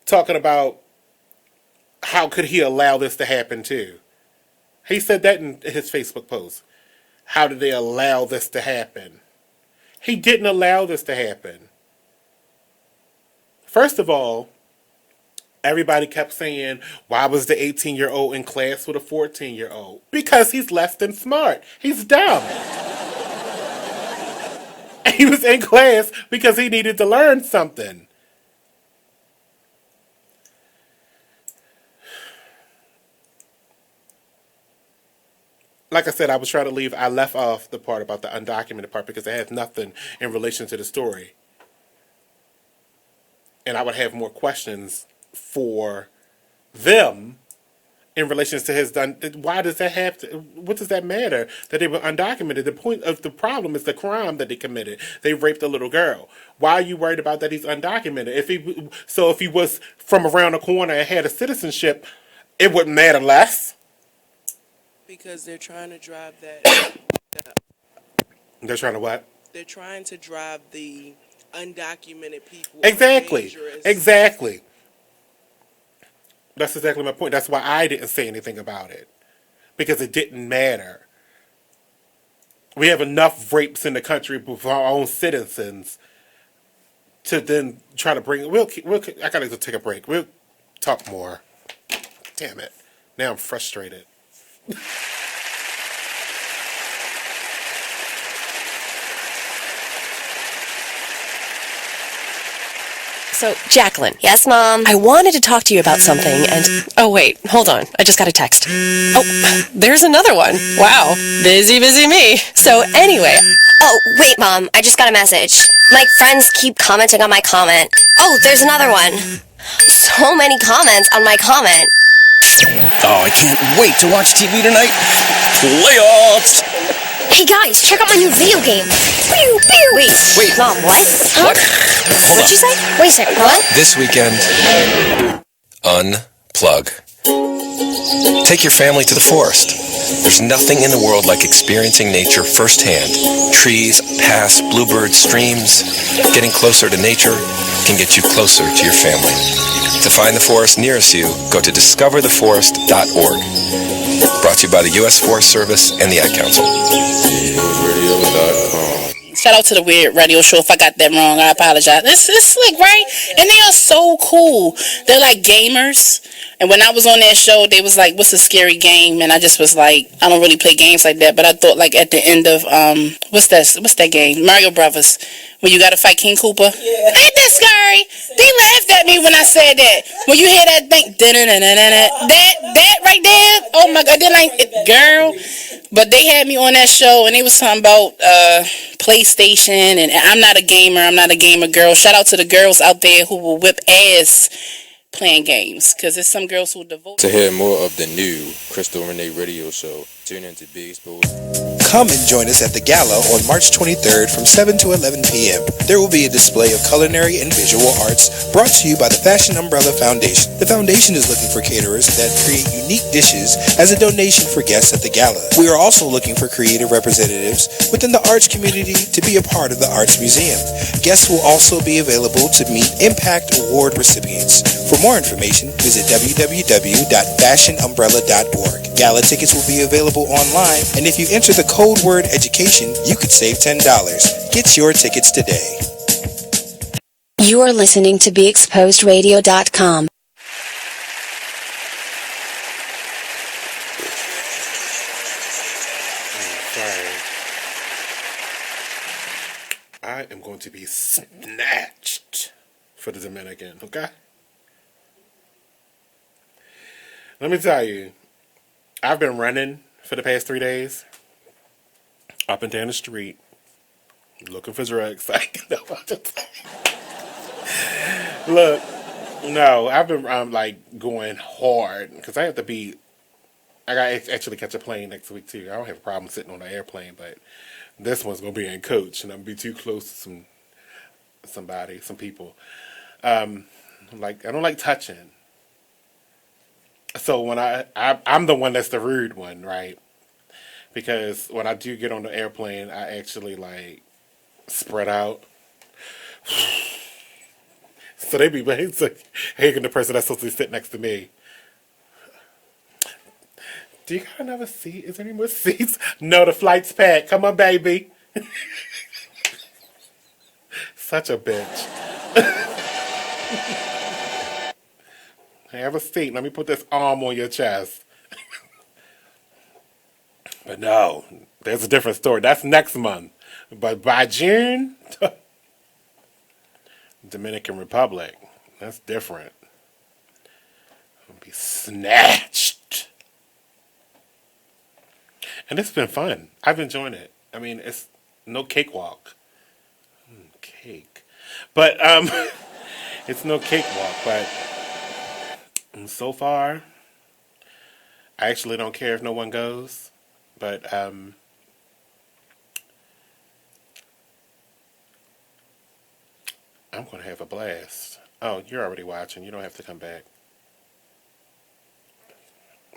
talking about how could he allow this to happen too. He said that in his Facebook post. How did they allow this to happen? He didn't allow this to happen. First of all, everybody kept saying, why was the 18-year-old in class with a 14-year-old? Because he's less than smart. He's dumb. And he was in class because he needed to learn something. Like I said, I left off the part about the undocumented part because it has nothing in relation to the story. And I would have more questions for them in relation to his done. Why does that have to? What does that matter that they were undocumented? The point of the problem is the crime that they committed. They raped a little girl. Why are you worried about that he's undocumented? If he was from around the corner and had a citizenship, it wouldn't matter less.
Because they're trying to drive that.
They're trying to what?
They're trying to drive the undocumented people.
Exactly. Exactly. That's exactly my point. That's why I didn't say anything about it. Because it didn't matter. We have enough rapes in the country for our own citizens to then try to bring... I gotta go take a break. We'll talk more. Damn it. Now I'm frustrated.
So, Jacqueline.
Yes, Mom?
I wanted to talk to you about something, and... Oh, wait, hold on. I just got a text. Oh, there's another one. Wow. Busy me. So, anyway...
Oh, wait, Mom. I just got a message. My friends keep commenting on my comment. Oh, there's another one. So many comments on my comment.
Oh, I can't wait to watch TV tonight. Playoffs!
Hey, guys, check out my new video game. Pew, pew. Wait. Mom, what? Huh?
What?
What'd you say? Wait a second, what?
This weekend, unplug. Take your family to the forest. There's nothing in the world like experiencing nature firsthand. Trees, paths, bluebirds, streams. Getting closer to nature can get you closer to your family. To find the forest nearest you, go to discovertheforest.org. Brought to you by the U.S. Forest Service and the Ad Council.
Shout out to the Weird Radio Show. If I got that wrong, I apologize. It's slick, right? And they are so cool. They're like gamers. And when I was on that show, they was like, what's a scary game? And I just was like, I don't really play games like that. But I thought like at the end of, what's that game? Mario Brothers. When you gotta fight King Koopa. Yeah. Ain't that scary? They laughed at me when I said that. When you hear that thing, that right there, oh my God, they're like, girl. But they had me on that show, and they was talking about PlayStation, and I'm not a gamer girl. Shout out to the girls out there who will whip ass playing games, because there's some girls who devote.
To hear more of the new Crystal Renee Radio Show, tune into Big Exposed.
Come and join us at the Gala on March 23rd from 7 to 11 p.m. There will be a display of culinary and visual arts brought to you by the Fashion Umbrella Foundation. The foundation is looking for caterers that create unique dishes as a donation for guests at the Gala. We are also looking for creative representatives within the arts community to be a part of the Arts Museum. Guests will also be available to meet Impact Award recipients. For more information, visit www.fashionumbrella.org. Gala tickets will be available online, and if you enter the code word education, you could save $10. Get your tickets today.
You are listening to BeExposedRadio.com.
I am going to be snatched for the Dominican, okay? Let me tell you, I've been running for the past 3 days, up and down the street, looking for drugs. Look, no, I've been going hard because I got to actually catch a plane next week too. I don't have a problem sitting on an airplane, but this one's gonna be in coach, and I'm gonna be too close to some people. I don't like touching. So when I'm the one that's the rude one, right? Because when I do get on the airplane, I actually spread out. So they be hating the person that's supposed to sit next to me. Do you got another seat? Is there any more seats? No, the flight's packed. Come on, baby. Such a bitch. Have a seat. Let me put this arm on your chest. But no, there's a different story. That's next month. But by June, Dominican Republic, that's different. I'll be snatched. And it's been fun. I've enjoyed it. I mean, it's no cakewalk. Cake. But, it's no cakewalk, but so far, I actually don't care if no one goes, but I'm going to have a blast. Oh, you're already watching. You don't have to come back.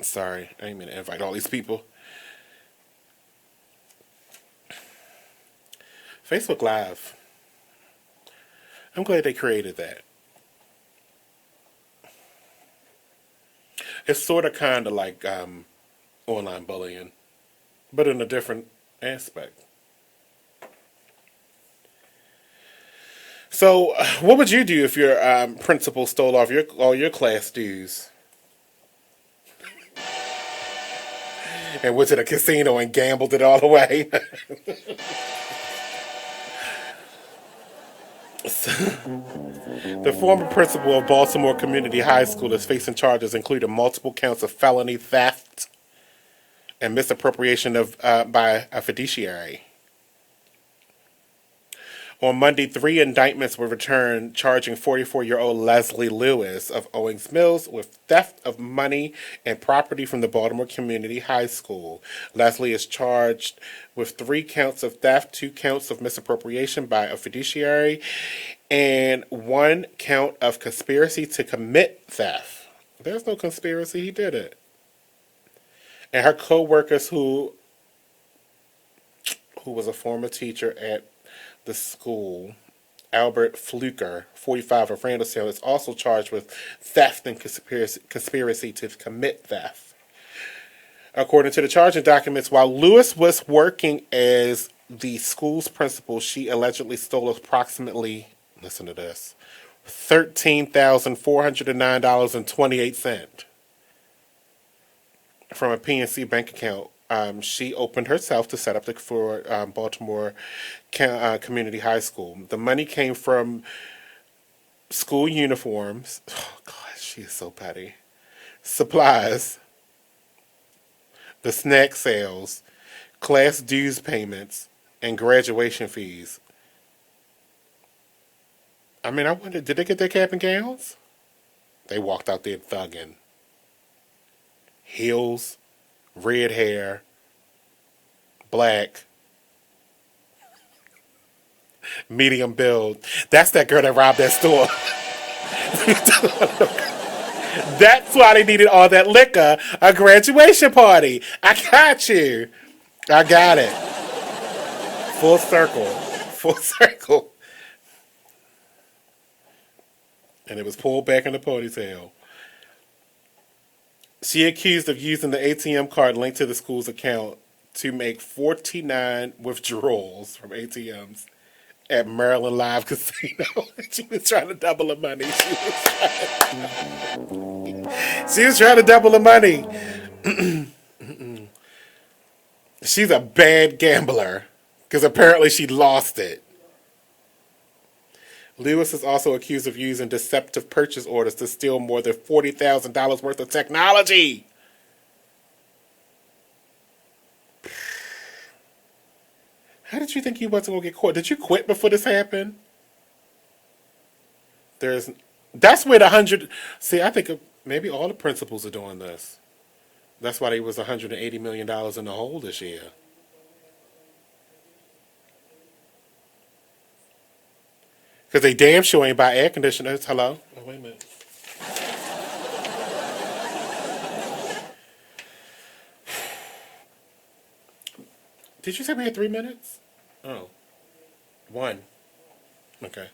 Sorry, I didn't mean to invite all these people. Facebook Live. I'm glad they created that. It's sort of kind of like online bullying, but in a different aspect. So, what would you do if your principal stole off all your class dues? And went to the casino and gambled it all away? The former principal of Baltimore Community High School is facing charges including multiple counts of felony theft and misappropriation of by a fiduciary. On Monday, 3 indictments were returned charging 44-year-old Leslie Lewis of Owings Mills with theft of money and property from the Baltimore Community High School. Leslie is charged with 3 counts of theft, 2 counts of misappropriation by a fiduciary, and 1 count of conspiracy to commit theft. There's no conspiracy, he did it. And her co-workers who was a former teacher at the school, Albert Fluker, 45 of Randallstown, is also charged with theft and conspiracy to commit theft. According to the charging documents, while Lewis was working as the school's principal, she allegedly stole approximately, listen to this, $13,409.28 from a PNC bank account. She opened herself to set up for Baltimore Community High School. The money came from school uniforms. Oh, God, she is so petty. Supplies, the snack sales, class dues payments, and graduation fees. I mean, I wonder, did they get their cap and gowns? They walked out there thugging. Heels, red hair, black, medium build. That's that girl that robbed that store. That's why they needed all that liquor. A graduation party. I got you. I got it. Full circle. Full circle. And it was pulled back in the ponytail. She accused of using the ATM card linked to the school's account to make 49 withdrawals from ATMs at Maryland Live Casino. She was trying to double the money. She was trying to double the money. She's a bad gambler because apparently she lost it. Lewis is also accused of using deceptive purchase orders to steal more than $40,000 worth of technology. How did you think you wasn't going to get caught? Did you quit before this happened? That's where the 100... See, I think maybe all the principals are doing this. That's why they was $180 million in the hole this year. Because they damn sure ain't buy air conditioners. Hello? Oh, wait a minute. Did you say we had 3 minutes? Oh. 1. Okay.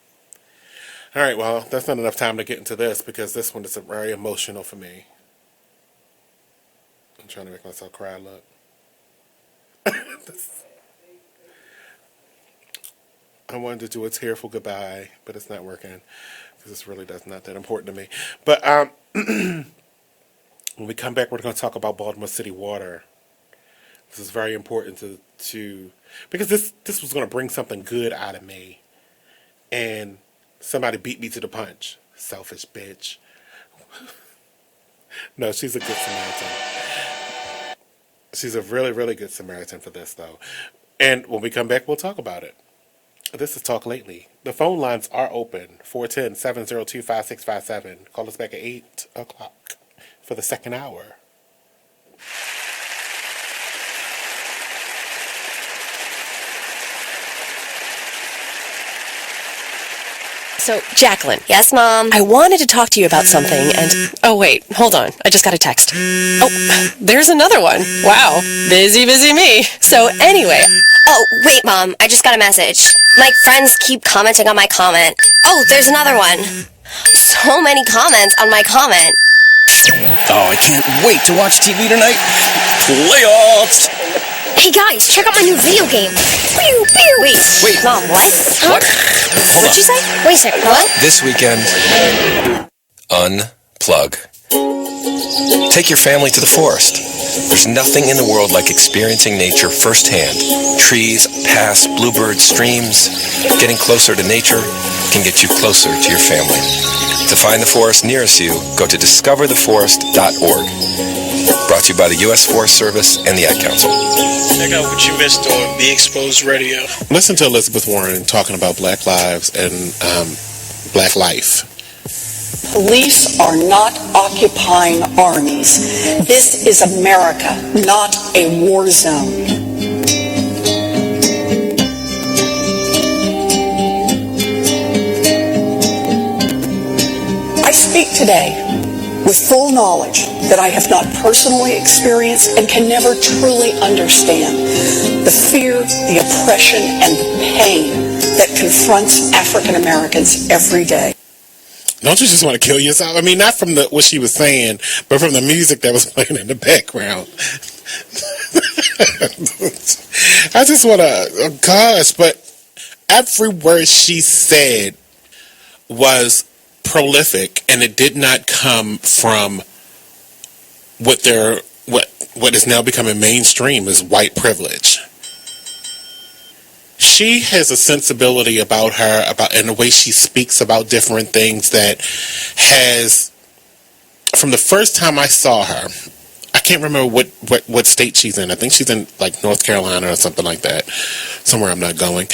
All right, well, that's not enough time to get into this because this one is very emotional for me. I'm trying to make myself cry, look. I wanted to do a tearful goodbye, but it's not working because this really does not that important to me. But when we come back, we're going to talk about Baltimore City Water. This is very important to because this was going to bring something good out of me, and somebody beat me to the punch. Selfish bitch. No, she's a good Samaritan. She's a really, really good Samaritan for this, though. And when we come back, we'll talk about it. This is Talk Lately. The phone lines are open, 410-702-5657. Call us back at 8 o'clock for the second hour.
So, Jacqueline.
Yes, Mom?
I wanted to talk to you about something, and... Oh, wait, hold on. I just got a text. Oh, there's another one. Wow, busy me. So, anyway...
Oh, wait, Mom. I just got a message. My friends keep commenting on my comment. Oh, there's another one. So many comments on my comment.
Oh, I can't wait to watch TV tonight. Playoffs!
Hey, guys, check out my new video game. Pew, pew. Wait, Mom, what? Huh?
What?
What'd you say? Wait a second, what?
This weekend, unplug. Take your family to the forest. There's nothing in the world like experiencing nature firsthand. Trees, paths, bluebirds, streams. Getting closer to nature can get you closer to your family. To find the forest nearest you, go to discovertheforest.org. Brought to you by the U.S. Forest Service and the Ad Council.
Check out what you missed on Be Exposed Radio.
Listen to Elizabeth Warren talking about Black lives and Black life.
Police are not occupying armies. This is America, not a war zone. I speak today with full knowledge that I have not personally experienced and can never truly understand the fear, the oppression, and the pain that confronts African Americans every day.
Don't you just want to kill yourself? I mean, not from what she was saying, but from the music that was playing in the background. I just want to, gosh, but every word she said was prolific, and it did not come from what is now becoming mainstream is white privilege. She has a sensibility about her, and the way she speaks about different things that has, from the first time I saw her, I can't remember what state she's in. I think she's in like North Carolina or something like that, somewhere I'm not going.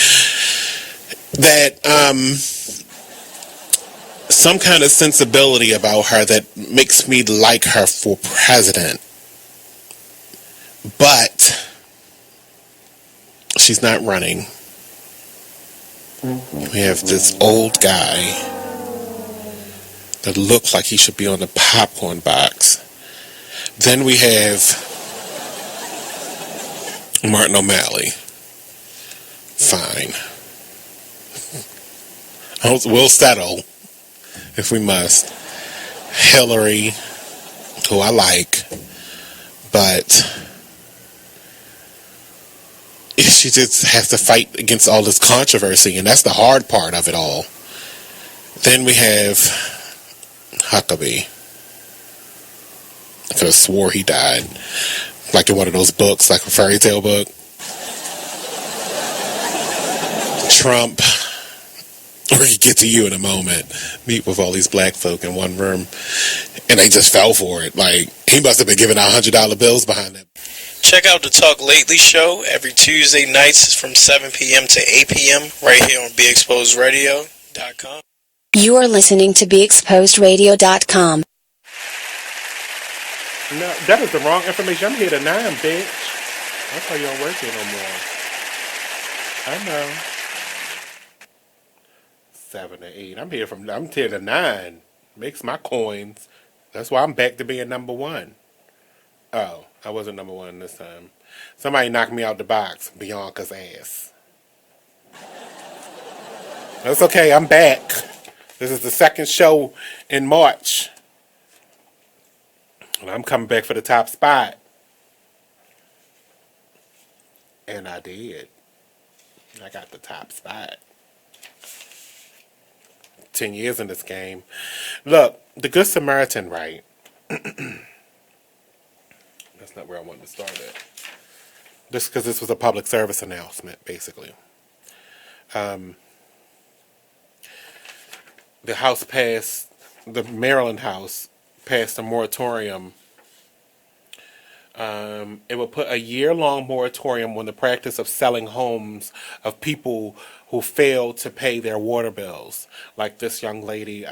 That some kind of sensibility about her that makes me like her for president. But she's not running. We have this old guy that looks like he should be on the popcorn box. Then we have Martin O'Malley. Fine. We'll settle if we must. Hillary, who I like, but she just has to fight against all this controversy, and that's the hard part of it all. Then we have Huckabee. I could have swore he died, like in one of those books, like a fairy tale book. Trump, we'll get to you in a moment. Meet with all these black folk in one room, and they just fell for it. Like, he must have been giving out $100 bills behind them.
Check out the Talk Lately show every Tuesday nights from 7 p.m. to 8 p.m. right here on BeExposedRadio.com.
You are listening to BeExposedRadio.com.
No, that is the wrong information. I'm here to 9, bitch. That's why you don't work here no more. I know. 7 to 8. I'm here to 9. Makes my coins. That's why I'm back to being number 1. Oh, I wasn't number 1 this time. Somebody knocked me out the box. Bianca's ass. That's okay. I'm back. This is the second show in March. And I'm coming back for the top spot. And I did. I got the top spot. 10 years in this game. Look, the Good Samaritan, right? That's not where I wanted to start at. Just because this was a public service announcement, basically. The House passed, the Maryland House passed a moratorium. It will put a year-long moratorium on the practice of selling homes of people who fail to pay their water bills. Like this young lady,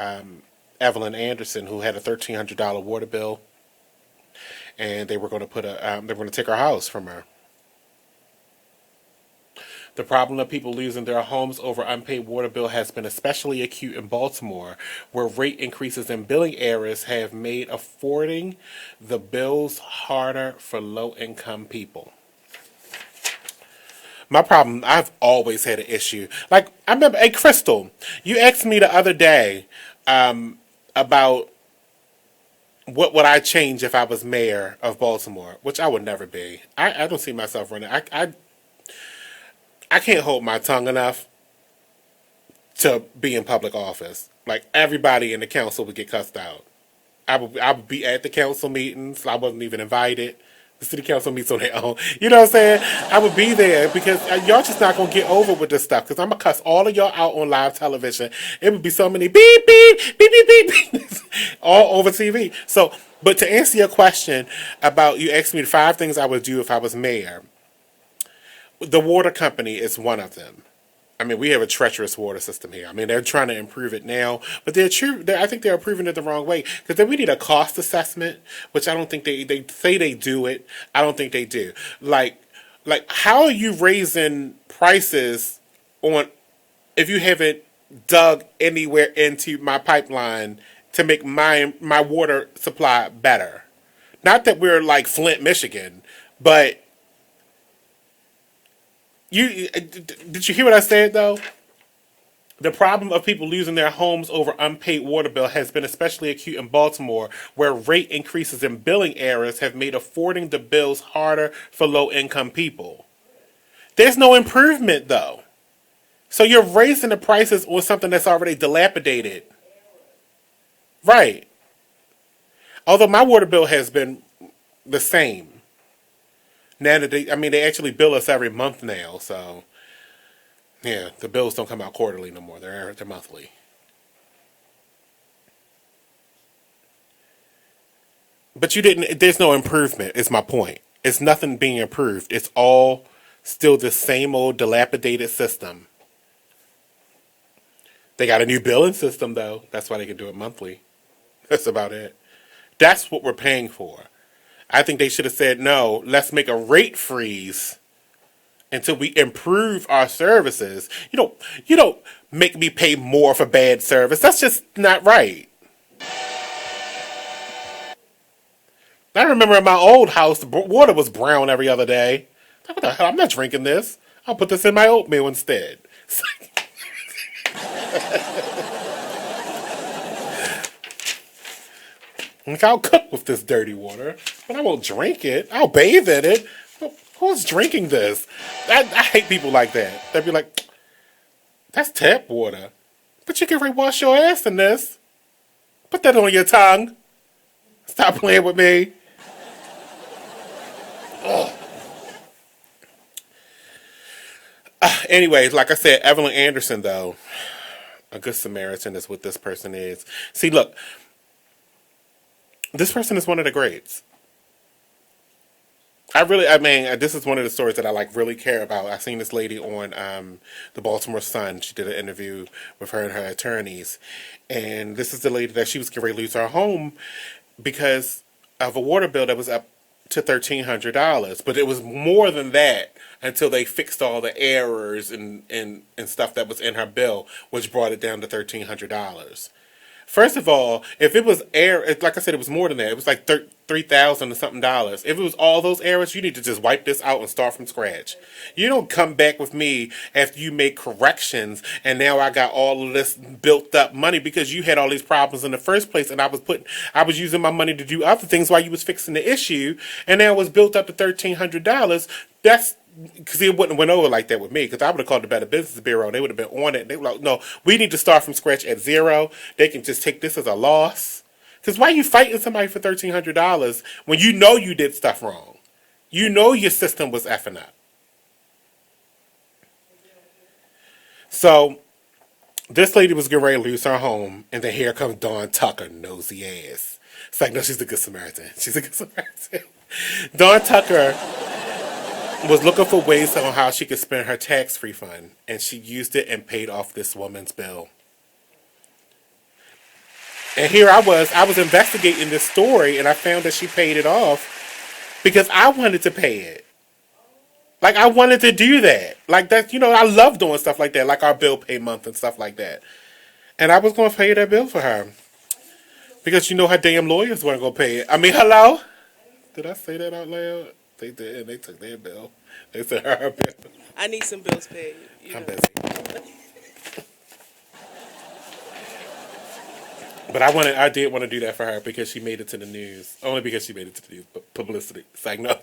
Evelyn Anderson, who had a $1,300 water bill, and they were going to take her house from her. The problem of people losing their homes over unpaid water bill has been especially acute in Baltimore, where rate increases in billing errors have made affording the bills harder for low-income people. My problem, I've always had an issue. Like, I remember, hey, Crystal, you asked me the other day about what would I change if I was mayor of Baltimore, which I would never be. I don't see myself running. I can't hold my tongue enough to be in public office. Like, everybody in the council would get cussed out. I would be at the council meetings. I wasn't even invited. The city council meets on their own. You know what I'm saying? I would be there because y'all just not going to get over with this stuff, because I'm going to cuss all of y'all out on live television. It would be so many beep, beep, beep, beep, beep, beep, all over TV. So, but to answer your question about, you asked me the 5 things I would do if I was mayor. The water company is one of them. I mean, we have a treacherous water system here. I mean, they're trying to improve it now, but I think they're improving it the wrong way, because then we need a cost assessment, which I don't think they say they do it. I don't think they do. Like how are you raising prices on if you haven't dug anywhere into my pipeline to make my water supply better? Not that we're like Flint, Michigan, but did you hear what I said, though? The problem of people losing their homes over unpaid water bill has been especially acute in Baltimore, where rate increases in billing errors have made affording the bills harder for low-income people. There's no improvement, though. So you're raising the prices on something that's already dilapidated. Right. Although my water bill has been the same. Now that they actually bill us every month now, so yeah, the bills don't come out quarterly no more. They're monthly. But there's no improvement, is my point. It's nothing being improved. It's all still the same old dilapidated system. They got a new billing system, though. That's why they can do it monthly. That's about it. That's what we're paying for. I think they should have said, no, let's make a rate freeze until we improve our services. You don't make me pay more for bad service. That's just not right. I remember in my old house, the water was brown every other day. What the hell? I'm not drinking this. I'll put this in my oatmeal instead. Like, I'll cook with this dirty water, but I won't drink it. I'll bathe in it. Who's drinking this? I hate people like that. They'd be like, that's tap water. But you can wash your ass in this. Put that on your tongue. Stop playing with me. Anyways, like I said, Evelyn Anderson, though, a good Samaritan is what this person is. See, look. This person is one of the greats. This is one of the stories that I really care about. I seen this lady on the Baltimore Sun. She did an interview with her and her attorneys. And this is the lady that she was getting ready to lose her home because of a water bill that was up to $1,300. But it was more than that until they fixed all the errors and stuff that was in her bill, which brought it down to $1,300. First of all, if it was like I said, it was more than that. It was like $3,000 or something. If it was all those errors, you need to just wipe this out and start from scratch. You don't come back with me after you make corrections and now I got all of this built up money because you had all these problems in the first place, and I was using my money to do other things while you was fixing the issue, and now it was built up to $1,300. That's because it wouldn't have went over like that with me, because I would have called the Better Business Bureau. They would have been on it. They were like, no, we need to start from scratch at zero. They can just take this as a loss. Because why are you fighting somebody for $1,300 when you know you did stuff wrong? You know your system was effing up. So this lady was getting ready to lose her home, and then here comes Dawn Tucker, nosy ass. It's like, no, she's a good Samaritan. She's a good Samaritan. Dawn Tucker was looking for ways on how she could spend her tax refund, and she used it and paid off this woman's bill. And here I was investigating this story, and I found that she paid it off because I wanted to pay it. Like, I wanted to do that. Like, that, you know, I love doing stuff like that, like our bill pay month and stuff like that. And I was going to pay that bill for her. Because, you know, her damn lawyers weren't going to pay it. I mean, hello? Did I say that out loud? They did, and they took their bill. They said her bill.
I need some bills paid.
I'm busy. But I did want to do that for her because she made it to the news. Only because she made it to the news, but publicity. It's like, no.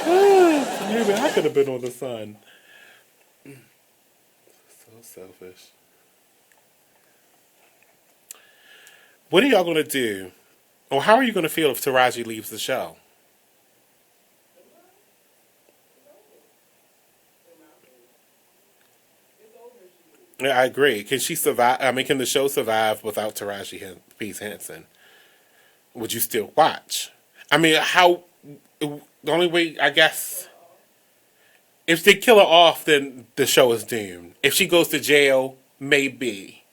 Maybe I could have been on the Sun. So selfish. What are y'all going to do? Or how are you going to feel if Taraji leaves the show? Yeah, I agree. Can she survive? I mean, can the show survive without Taraji P. Henson? Would you still watch? I mean, the only way, I guess, if they kill her off, then the show is doomed. If she goes to jail, maybe.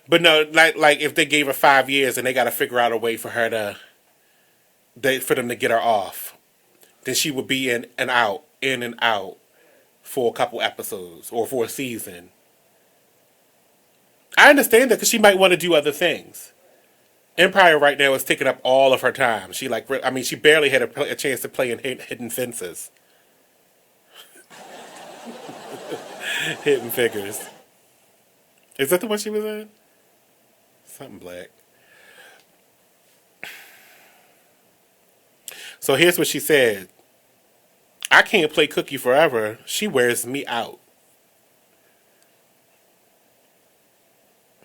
But no, like if they gave her 5 years and they got to figure out a way for her for them to get her off, then she would be in and out for a couple episodes or for a season. I understand that because she might want to do other things. Empire right now is taking up all of her time. She barely had a chance to play in Hidden Fences. Hidden Figures. Is that the one she was in? Something black. So here's what she said. I can't play Cookie forever. She wears me out.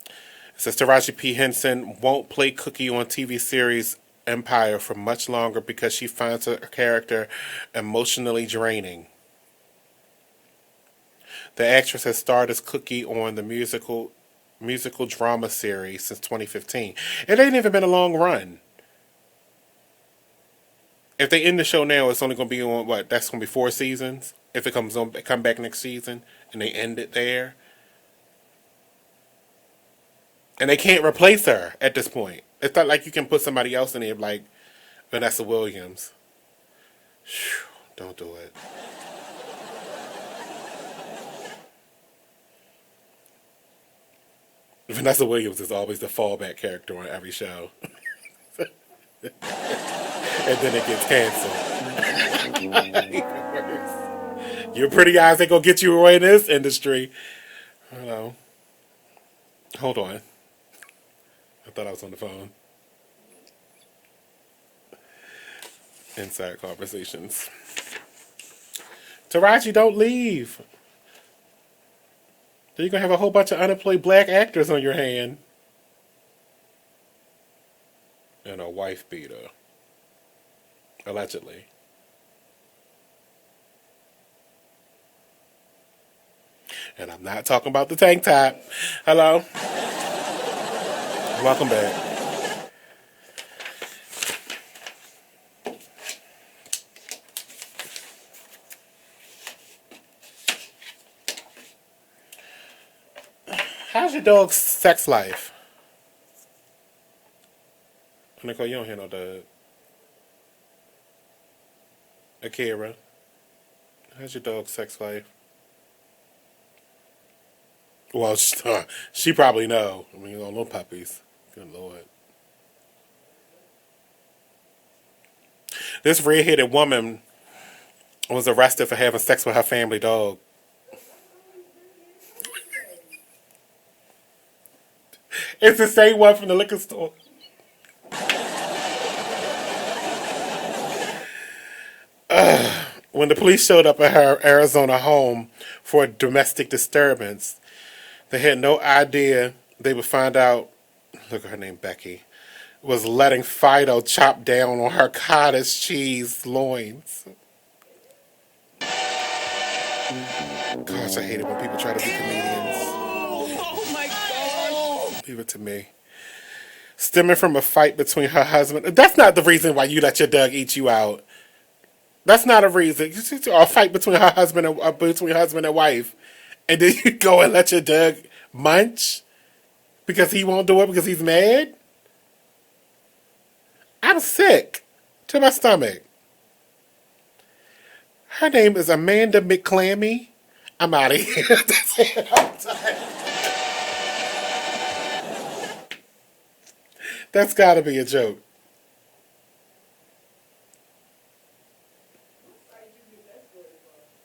It says Taraji P. Henson won't play Cookie on TV series Empire for much longer because she finds her character emotionally draining. The actress has starred as Cookie on the musical drama series since 2015. It ain't even been a long run. If they end the show now, it's only going to be on, that's going to be 4 seasons? If it come back next season, and they end it there. And they can't replace her at this point. It's not like you can put somebody else in here like Vanessa Williams. Whew, don't do it. Vanessa Williams is always the fallback character on every show. And then it gets canceled. Your pretty eyes ain't gonna get you away in this industry. Hello. Hold on. I thought I was on the phone. Inside conversations. Taraji, don't leave. Then you're gonna have a whole bunch of unemployed black actors on your hand. And a wife beater. Allegedly. And I'm not talking about the tank top. Hello? Welcome back. How's your dog's sex life? Nicole, you don't hear no dog. Akira, how's your dog's sex life? Well, she probably know. I mean, little puppies. Good Lord. This red-headed woman was arrested for having sex with her family dog. It's the same one from the liquor store. When the police showed up at her Arizona home for a domestic disturbance, they had no idea they would find out, look at her name, Becky, was letting Fido chop down on her cottage cheese loins. Gosh, I hate it when people try to be comedians.
Oh my God.
Leave it to me. Stemming from a fight between her husband. That's not the reason why you let your dog eat you out. That's not a reason. A fight between husband and wife, and then you go and let your dog munch because he won't do it because he's mad. I'm sick to my stomach. Her name is Amanda McClammy. I'm out of here. That's it. I'm done. That's gotta be a joke.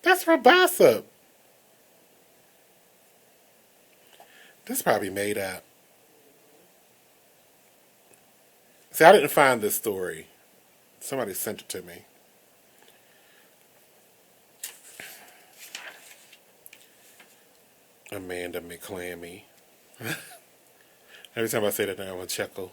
That's for gossip. This probably made up. See, I didn't find this story. Somebody sent it to me. Amanda McClammy. Every time I say that now, I'm going to chuckle.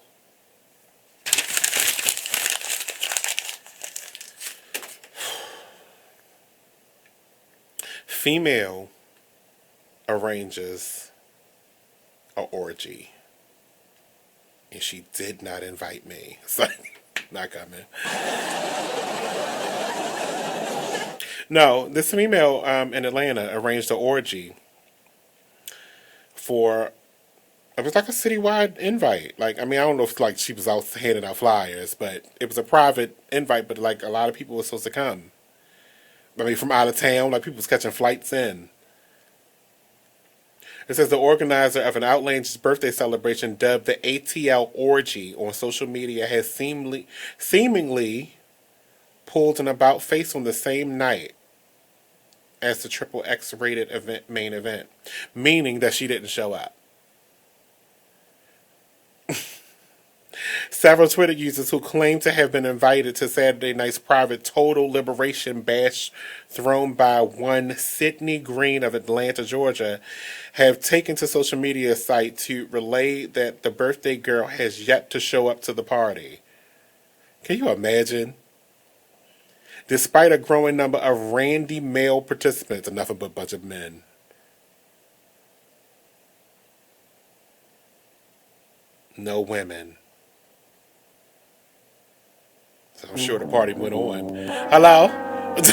Female arranges an orgy. And she did not invite me. So, not coming. No, this female in Atlanta arranged an orgy for, it was like a citywide invite. Like, I mean, I don't know if like she was out handing out flyers, but it was a private invite, but like a lot of people were supposed to come. I mean, from out of town, like people was catching flights in. It says the organizer of an outlandish birthday celebration dubbed the ATL Orgy on social media has seemingly pulled an about face on the same night as the XXX rated main event, meaning that she didn't show up. Several Twitter users who claim to have been invited to Saturday night's private total liberation bash thrown by one Sydney Green of Atlanta, Georgia, have taken to social media site to relay that the birthday girl has yet to show up to the party. Can you imagine? Despite a growing number of randy male participants, nothing but a bunch of men. No women. So I'm sure the party went on. Hello? It's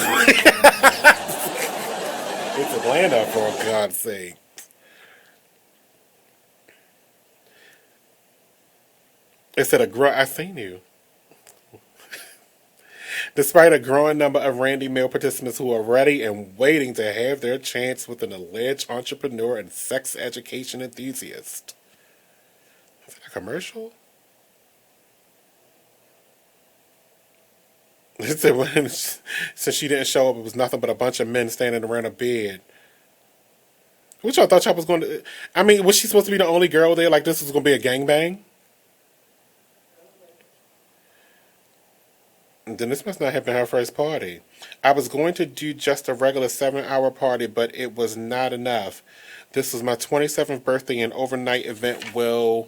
Atlanta, for God's sake. It said I seen you. Despite a growing number of randy male participants who are ready and waiting to have their chance with an alleged entrepreneur and sex education enthusiast. Is that a commercial? It said since she didn't show up, it was nothing but a bunch of men standing around a bed. Which y'all thought y'all was going to... I mean, was she supposed to be the only girl there? Like this was going to be a gangbang? Then this must not have been her first party. I was going to do just a regular 7-hour party, but it was not enough. This was my 27th birthday, and overnight event will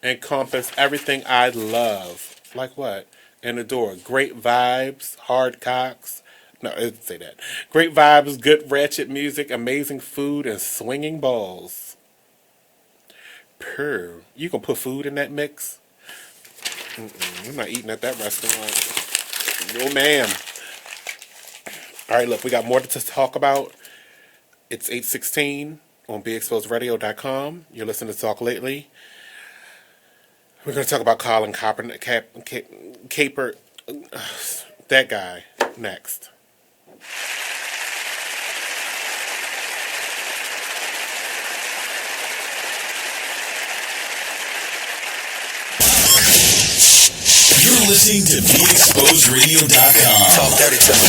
encompass everything I love. Like what? And adore. Great vibes, hard cocks. No, it didn't say that. Great vibes, good ratchet music, amazing food, and swinging balls. Purr. You gonna put food in that mix? I'm not eating at that restaurant. No, ma'am. All right, look, we got more to talk about. It's 8:16 on BeExposedRadio.com. You're listening to Talk Lately. We're going to talk about Colin Caper, that guy, next.
You're listening to BeExposedRadio.com. Talk dirty to me.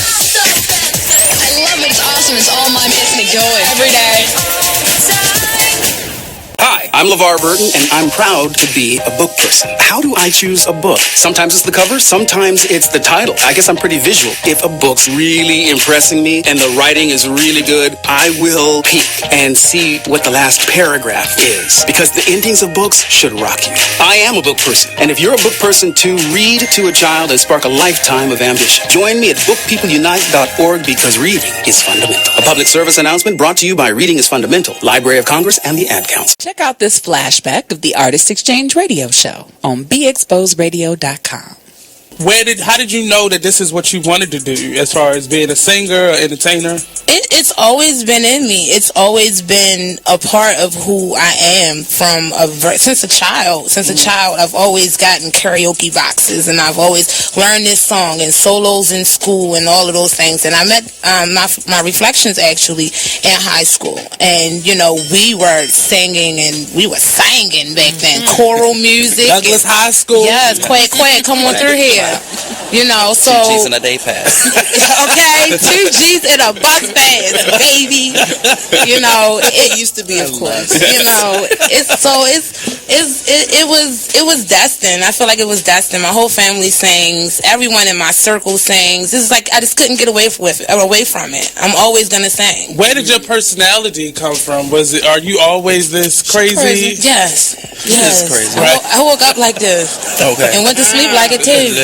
I love it. It's awesome. It's all mine. Gets me going every day.
Hi, I'm LeVar Burton, and I'm proud to be a book person. How do I choose a book? Sometimes it's the cover, sometimes it's the title. I guess I'm pretty visual. If a book's really impressing me and the writing is really good, I will peek and see what the last paragraph is, because the endings of books should rock you. I am a book person, and if you're a book person too, read to a child and spark a lifetime of ambition. Join me at bookpeopleunite.org, because reading is fundamental. A public service announcement brought to you by Reading is Fundamental, Library of Congress, and the Ad Council.
Check out this flashback of the Artist Exchange Radio Show on BeExposedRadio.com.
How did you know that this is what you wanted to do as far as being a singer or entertainer?
It's always been in me. It's always been a part of who I am since a child. Since a child, I've always gotten karaoke boxes, and I've always learned this song and solos in school and all of those things. And I met my Reflections actually in high school, and we were singing back then, choral music.
Douglas High School.
Yes, Quack, come on through here. So
2 G's in a day pass.
okay, 2 G's in a bus pass, baby. It used to be, of course. It was destined. I feel like it was destined. My whole family sings. Everyone in my circle sings. It's like I just couldn't get away from it. I'm always gonna sing.
Where did your personality come from? Are you always this crazy?
Yes.
That's crazy.
Right.
I woke up like this.
Okay.
And went to sleep like it too.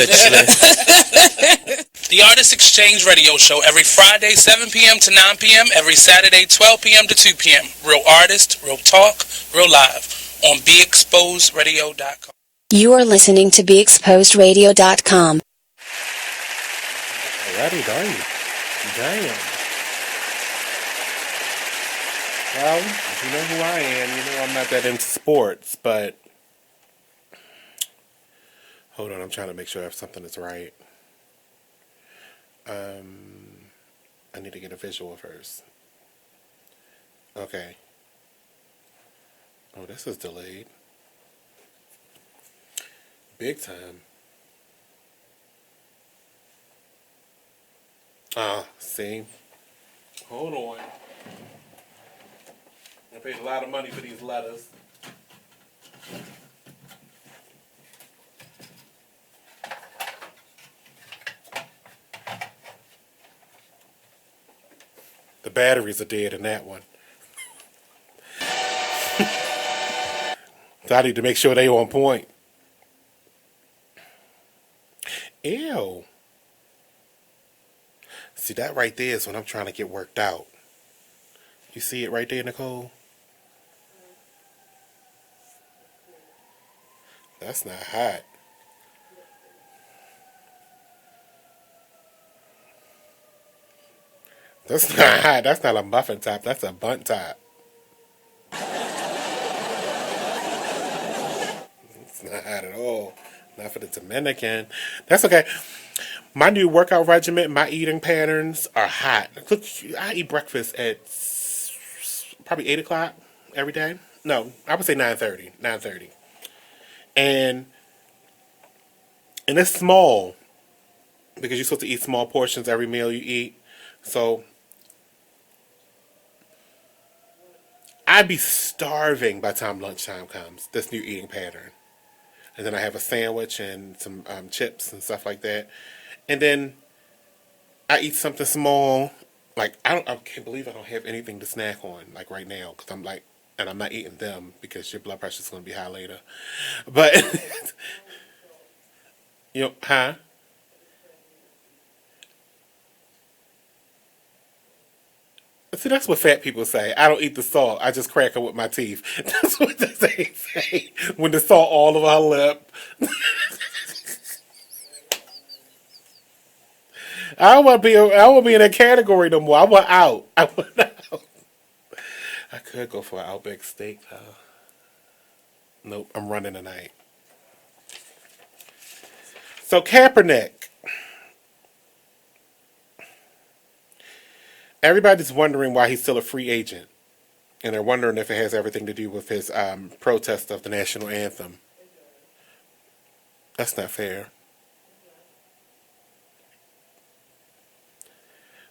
The Artist Exchange Radio Show every Friday, 7 p.m. to 9 p.m., every Saturday, 12 p.m. to 2 p.m. Real artist, real talk, real live on BeExposedRadio.com.
You are listening to BeExposedRadio.com.
Alrighty, damn. Well, you know who I am. You know I'm not that into sports, but hold on, I'm trying to make sure if something is right. I need to get a visual first. Okay. Oh, this is delayed. Big time. See? Hold on. I paid a lot of money for these letters. The batteries are dead in that one. So I need to make sure they on point. Ew. See, that right there is when I'm trying to get worked out. You see it right there, Nicole? That's not hot. That's not hot. That's not a muffin top. That's a bunt top. It's not hot at all. Not for the Dominican. That's okay. My new workout regimen, my eating patterns are hot. Look, I eat breakfast at probably 8 o'clock every day. No, I would say 9:30. 9:30. And it's small because you're supposed to eat small portions every meal you eat. So I'd be starving by the time lunchtime comes, this new eating pattern. And then I have a sandwich and some chips and stuff like that. And then I eat something small. Like, I can't believe I don't have anything to snack on, like right now. Because and I'm not eating them because your blood pressure's going to be high later. But, huh? See, that's what fat people say. I don't eat the salt. I just crack it with my teeth. That's what they say. When the salt all over her lip. I don't want to be in that category no more. I want out. I could go for an Outback steak, though. Nope, I'm running tonight. So Kaepernick. Everybody's wondering why he's still a free agent. And they're wondering if it has everything to do with his protest of the national anthem. That's not fair.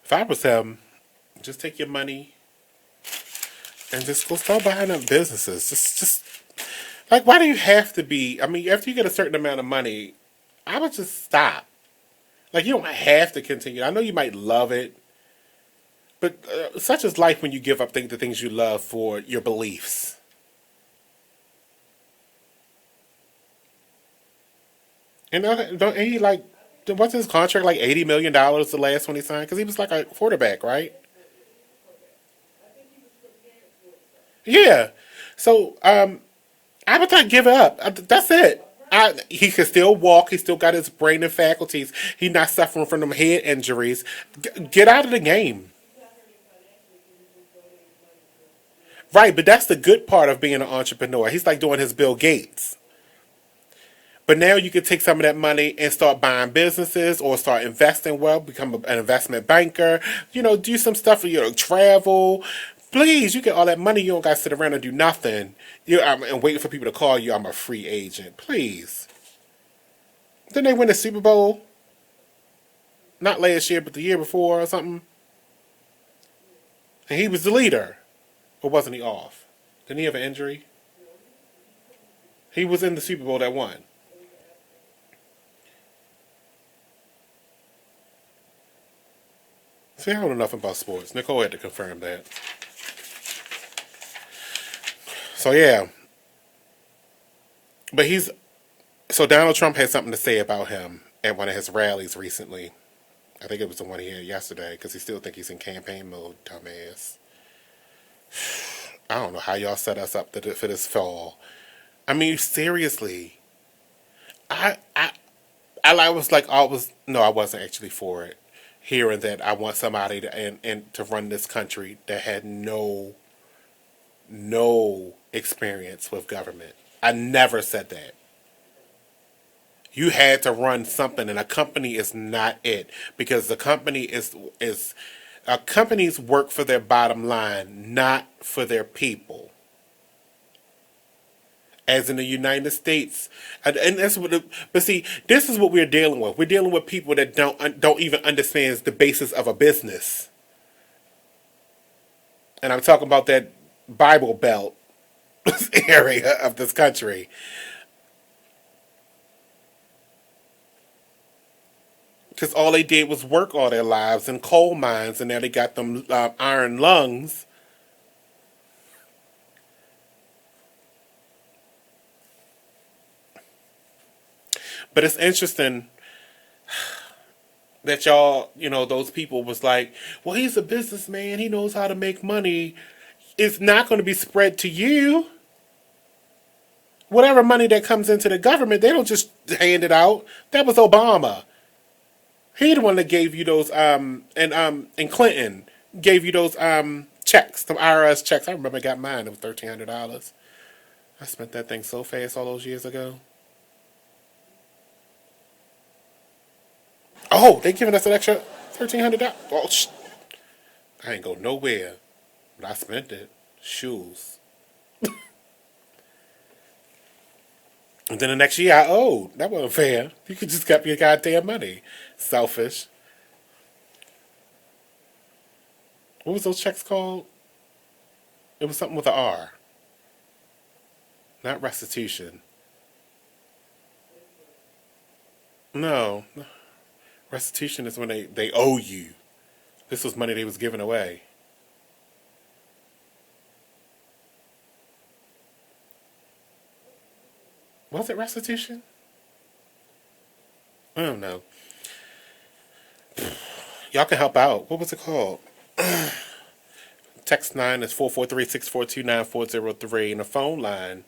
If I was him, just take your money and just go start buying up businesses. Just like, why do you have to be? I mean, after you get a certain amount of money, I would just stop. Like, you don't have to continue. I know you might love it. But such is life when you give up the things you love for your beliefs. And he wasn't his contract like $80 million the last one he signed? Because he was like a quarterback, right? Yeah. So I would not give it up. That's it. He can still walk. He still got his brain and faculties. He's not suffering from them head injuries. Get out of the game. Right, but that's the good part of being an entrepreneur. He's like doing his Bill Gates. But now you can take some of that money and start buying businesses or start investing well, become an investment banker, do some stuff, travel. Please, you get all that money, you don't got to sit around and do nothing. And waiting for people to call you, I'm a free agent. Please. Didn't they win the Super Bowl? Not last year, but the year before or something. And he was the leader. Or wasn't he off? Didn't he have an injury? He was in the Super Bowl that won. See, I don't know nothing about sports. Nicole had to confirm that. So, yeah. But so Donald Trump had something to say about him at one of his rallies recently. I think it was the one he had yesterday, because he still think he's in campaign mode, dumbass. I don't know how y'all set us up for this fall. I mean, seriously. I wasn't actually for it. Hearing that I want somebody to run this country that had no experience with government. I never said that. You had to run something, and a company is not it, because the company is companies work for their bottom line, not for their people. As in the United States, and that's but see, this is what we're dealing with. We're dealing with people that don't even understand the basis of a business. And I'm talking about that Bible Belt area of this country. Because all they did was work all their lives in coal mines, and now they got them iron lungs. But it's interesting that y'all, those people was like, well, he's a businessman. He knows how to make money. It's not going to be spread to you. Whatever money that comes into the government, they don't just hand it out. That was Obama. He the one that gave you those, and Clinton gave you those checks, some IRS checks. I remember I got mine. It was $1,300. I spent that thing so fast all those years ago. Oh, they giving us an extra $1,300. Oh, I ain't go nowhere, but I spent it. Shoes. And then the next year I owed. That wasn't fair. You could just got your goddamn money. Selfish. What was those checks called? It was something with an R. Not restitution. No. Restitution is when they owe you. This was money they was giving away. Was it restitution? I don't know. Y'all can help out. What was it called? Text 9 is 443-642-9403. And the phone line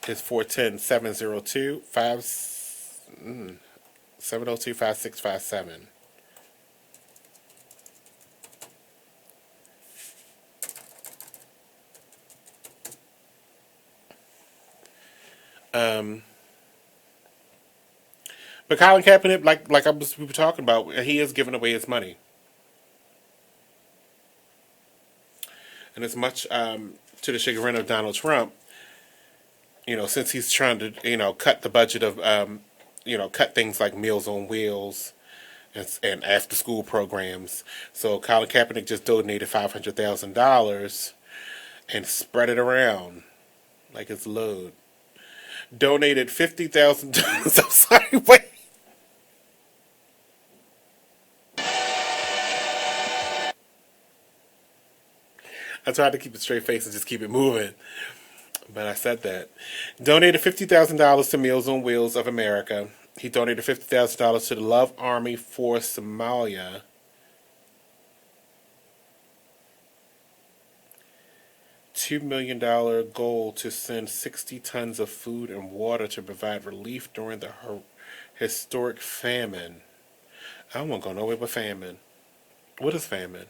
is 410-702-5657. But Colin Kaepernick, like we were talking about, he is giving away his money. And as much to the chagrin of Donald Trump, since he's trying to, cut the budget of, cut things like Meals on Wheels and after school programs. So Colin Kaepernick just donated $500,000 and spread it around like it's load. Donated $50,000. I'm sorry, wait. I tried to keep a straight face and just keep it moving. But I said that. Donated $50,000 to Meals on Wheels of America. He donated $50,000 to the Love Army for Somalia. $2 million goal to send 60 tons of food and water to provide relief during the historic famine. I don't want to go nowhere but famine. What is famine?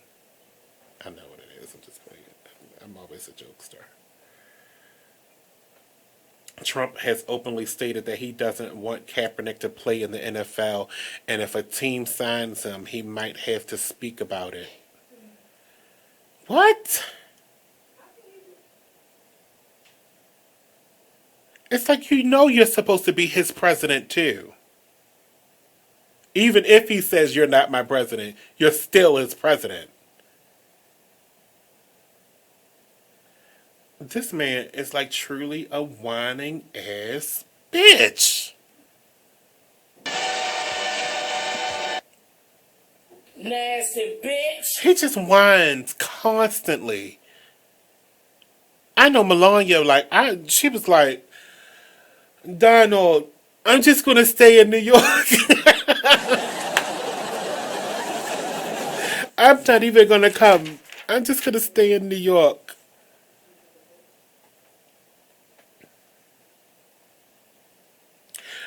I know what it is. I'm just playing. I'm always a jokester. Trump has openly stated that he doesn't want Kaepernick to play in the NFL, and if a team signs him, he might have to speak about it. What? It's like you're supposed to be his president too. Even if he says you're not my president, you're still his president. This man is like truly a whining ass bitch.
Nasty bitch.
He just whines constantly. I know Melania, she was like, Donald, I'm just going to stay in New York. I'm not even going to come. I'm just going to stay in New York.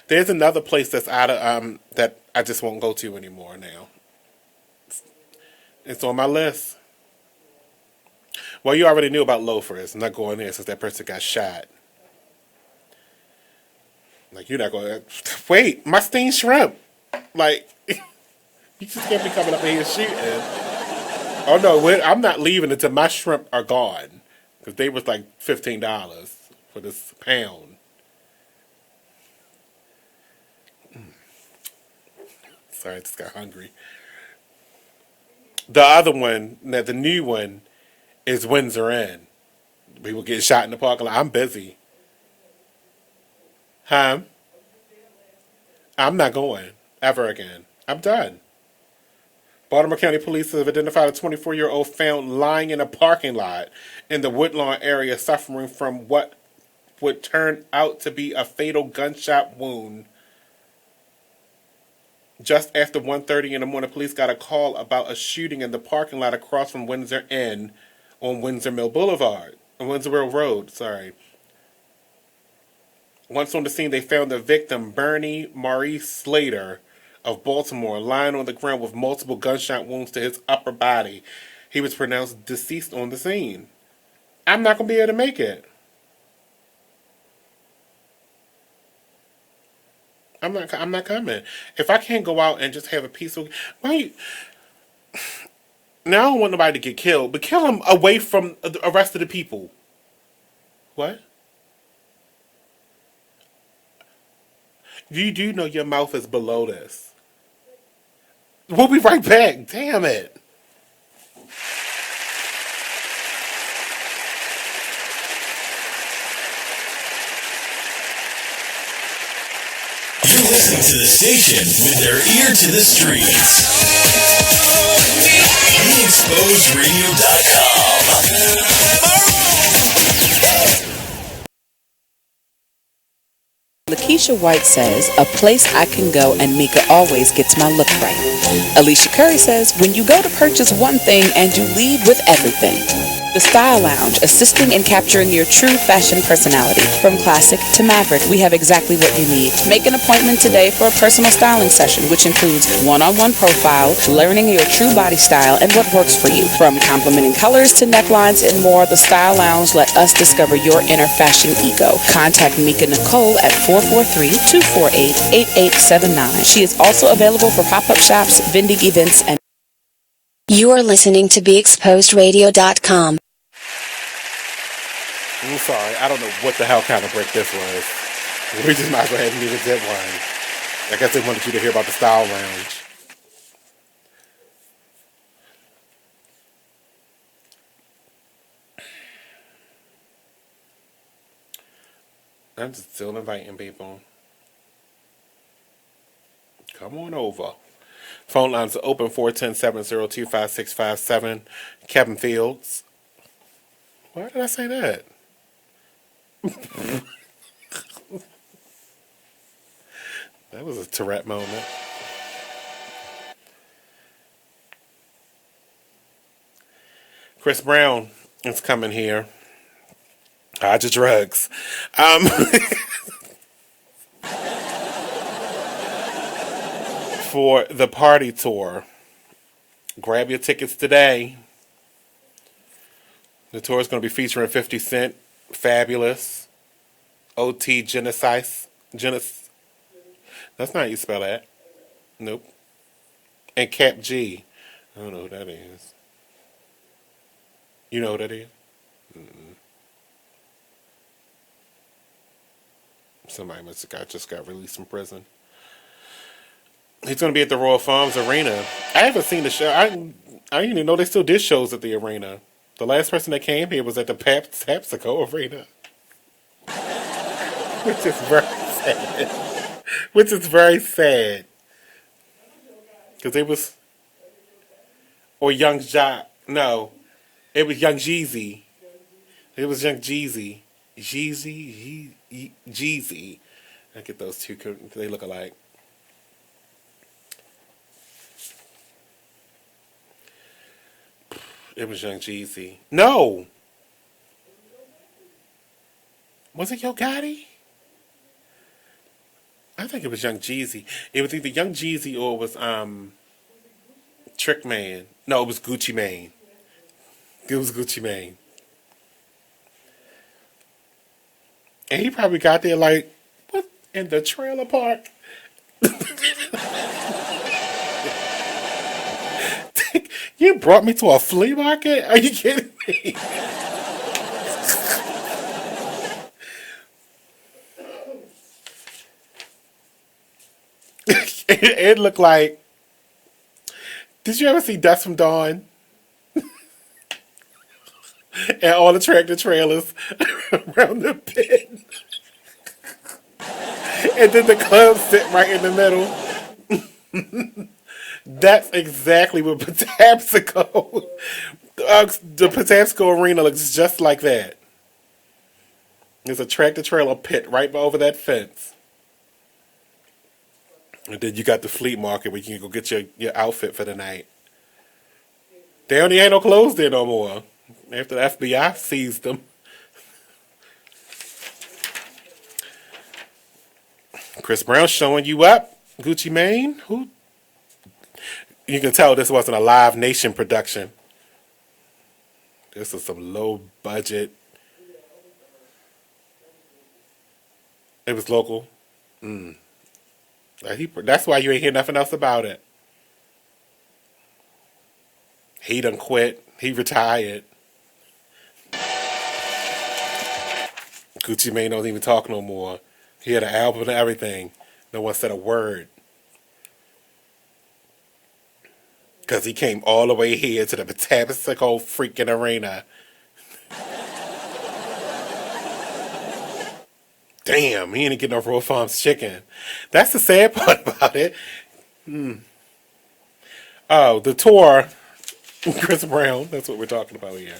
There's another place that's out of that I just won't go to anymore now. It's on my list. Well, you already knew about Loafers. I'm not going there since that person got shot. Like, you're not going to... Wait, my steamed shrimp. Like, you just can't be coming up here shooting. Oh, no, I'm not leaving until my shrimp are gone. Because they was like $15 for this pound. Sorry, I just got hungry. The other one, the new one, is Windsor Inn. People get shot in the parking lot. I'm busy. Huh? I'm not going ever again. I'm done. Baltimore County Police have identified a 24-year-old found lying in a parking lot in the Woodlawn area suffering from what would turn out to be a fatal gunshot wound. Just after 1:30 in the morning, police got a call about a shooting in the parking lot across from Windsor Inn on Windsor Mill Road. Once on the scene, they found the victim, Bernie Maurice Slater of Baltimore, lying on the ground with multiple gunshot wounds to his upper body. He was pronounced deceased on the scene. I'm not going to be able to make it. I'm not coming. If I can't go out and just have a peaceful... Now I don't want nobody to get killed, but kill them away from the rest of the people. What? You do know your mouth is below this. We'll be right back. Damn it.
You're listening to the station with their ear to the streets. BeExposedRadio.com.
Lakeisha White says, a place I can go and Mika always gets my look right. Alicia Curry says, when you go to purchase one thing and you leave with everything. The Style Lounge, assisting in capturing your true fashion personality. From classic to maverick, we have exactly what you need. Make an appointment today for a personal styling session, which includes one-on-one profile, learning your true body style and what works for you. From complimenting colors to necklines and more, the Style Lounge let us discover your inner fashion ego. Contact Mika Nicole at 443-248-8879. She is also available for pop-up shops, vending events, and...
You are listening to BeExposedRadio.com.
I'm sorry, I don't know what the hell kind of break this was. We just might as well have needed that one. I guess they wanted you to hear about the Style Lounge. I'm just still inviting people. Come on over. Phone lines are open, 410-702-5657. Kevin Fields. Why did I say that? That was a Tourette moment. Chris Brown is coming here Hide your drugs. For the party tour, grab your tickets today. The tour is going to be featuring 50 Cent, Fabulous, OT Genesis. That's not how you spell that. Nope. And Cap G. I don't know who that is. You know who that is? Mm-mm. Somebody must have just got released from prison. He's going to be at the Royal Farms Arena. I haven't seen the show. I didn't even know they still did shows at the arena. The last person that came here was at the PepsiCo Arena. Which is very sad. Which is very sad. Because it was... Or Young Jock. No. It was Young Jeezy. It was Young Jeezy. Jeezy. I get those two. They look alike. It was Young Jeezy. No! Was it Yo Gotti? I think it was Young Jeezy. It was either Young Jeezy or it was Trick Man. No, it was Gucci Mane. It was Gucci Mane. And he probably got there like, what, in the trailer park? You brought me to a flea market? Are you kidding me? It looked like... Did you ever see Dust from Dawn? And all the tractor trailers around the pit. And then the club sit right in the middle. That's exactly what Patapsco... the Patapsco Arena looks just like that. There's a tractor trailer pit right over that fence. And then you got the flea market where you can go get your outfit for the night. They only ain't no clothes there no more. After the FBI seized them. Chris Brown showing you up. Gucci Mane. Who? You can tell this wasn't a Live Nation production. This is some low budget. It was local. That's why you ain't hear nothing else about it. He done quit. He retired. Gucci Mane don't even talk no more. He had an album and everything. No one said a word. Because he came all the way here to the Patapsco freaking arena. Damn, he ain't getting no Royal Farms chicken. That's the sad part about it. Oh, the tour. Chris Brown, that's what we're talking about here.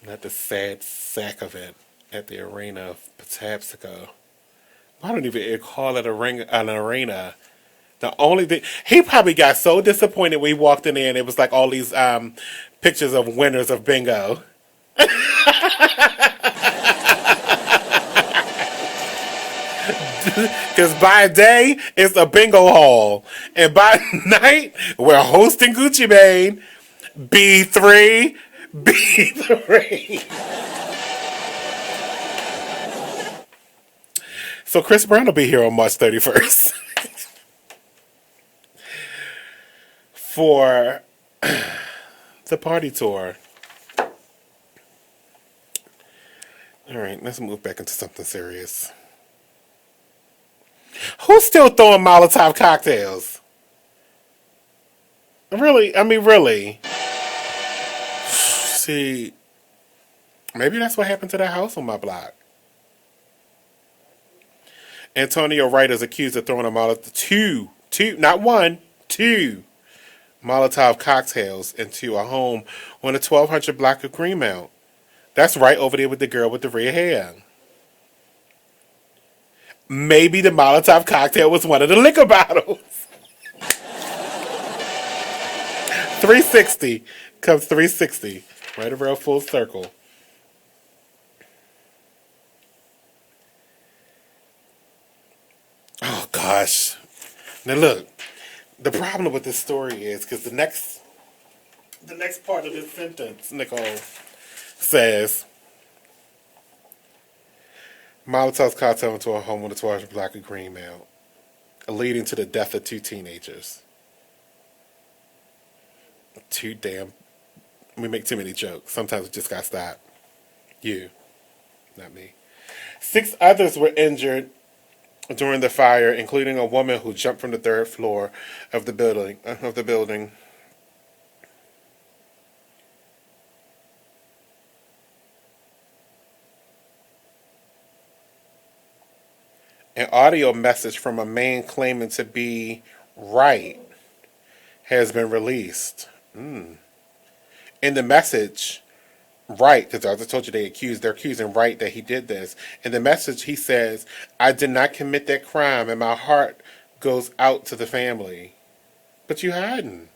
Not the sad sack of it at the arena of Patapsco. I don't even call it an arena. The only thing... He probably got so disappointed when he walked in there and it was like all these pictures of winners of bingo. Because by day, it's a bingo hall. And by night, we're hosting Gucci Mane. B3. So Chris Brown will be here on March 31st. For the party tour. Alright, let's move back into something serious. Who's still throwing Molotov cocktails? Really? I mean, really? See, maybe that's what happened to that house on my block. Antonio Wright is accused of throwing a Molotov, two, not one, two Molotov cocktails into a home on the 1200 block of Greenmount. That's right over there with the girl with the red hair. Maybe the Molotov cocktail was one of the liquor bottles. 360. Comes 360. Right around full circle. gosh. Now look, the problem with this story is because the next part of this sentence, Nicole, says Molotov's cocktail into a home with a 12 black and green male, leading to the death of 2 teenagers. We make too many jokes. Sometimes we just gotta stop. You, not me. 6 others were injured during the fire, including a woman who jumped from the 3rd floor of the building. An audio message from a man claiming to be Wright has been released. In the message, Wright, because I just told you they're accusing Wright that he did this. In the message, he says, "I did not commit that crime, and my heart goes out to the family." But you hadn't.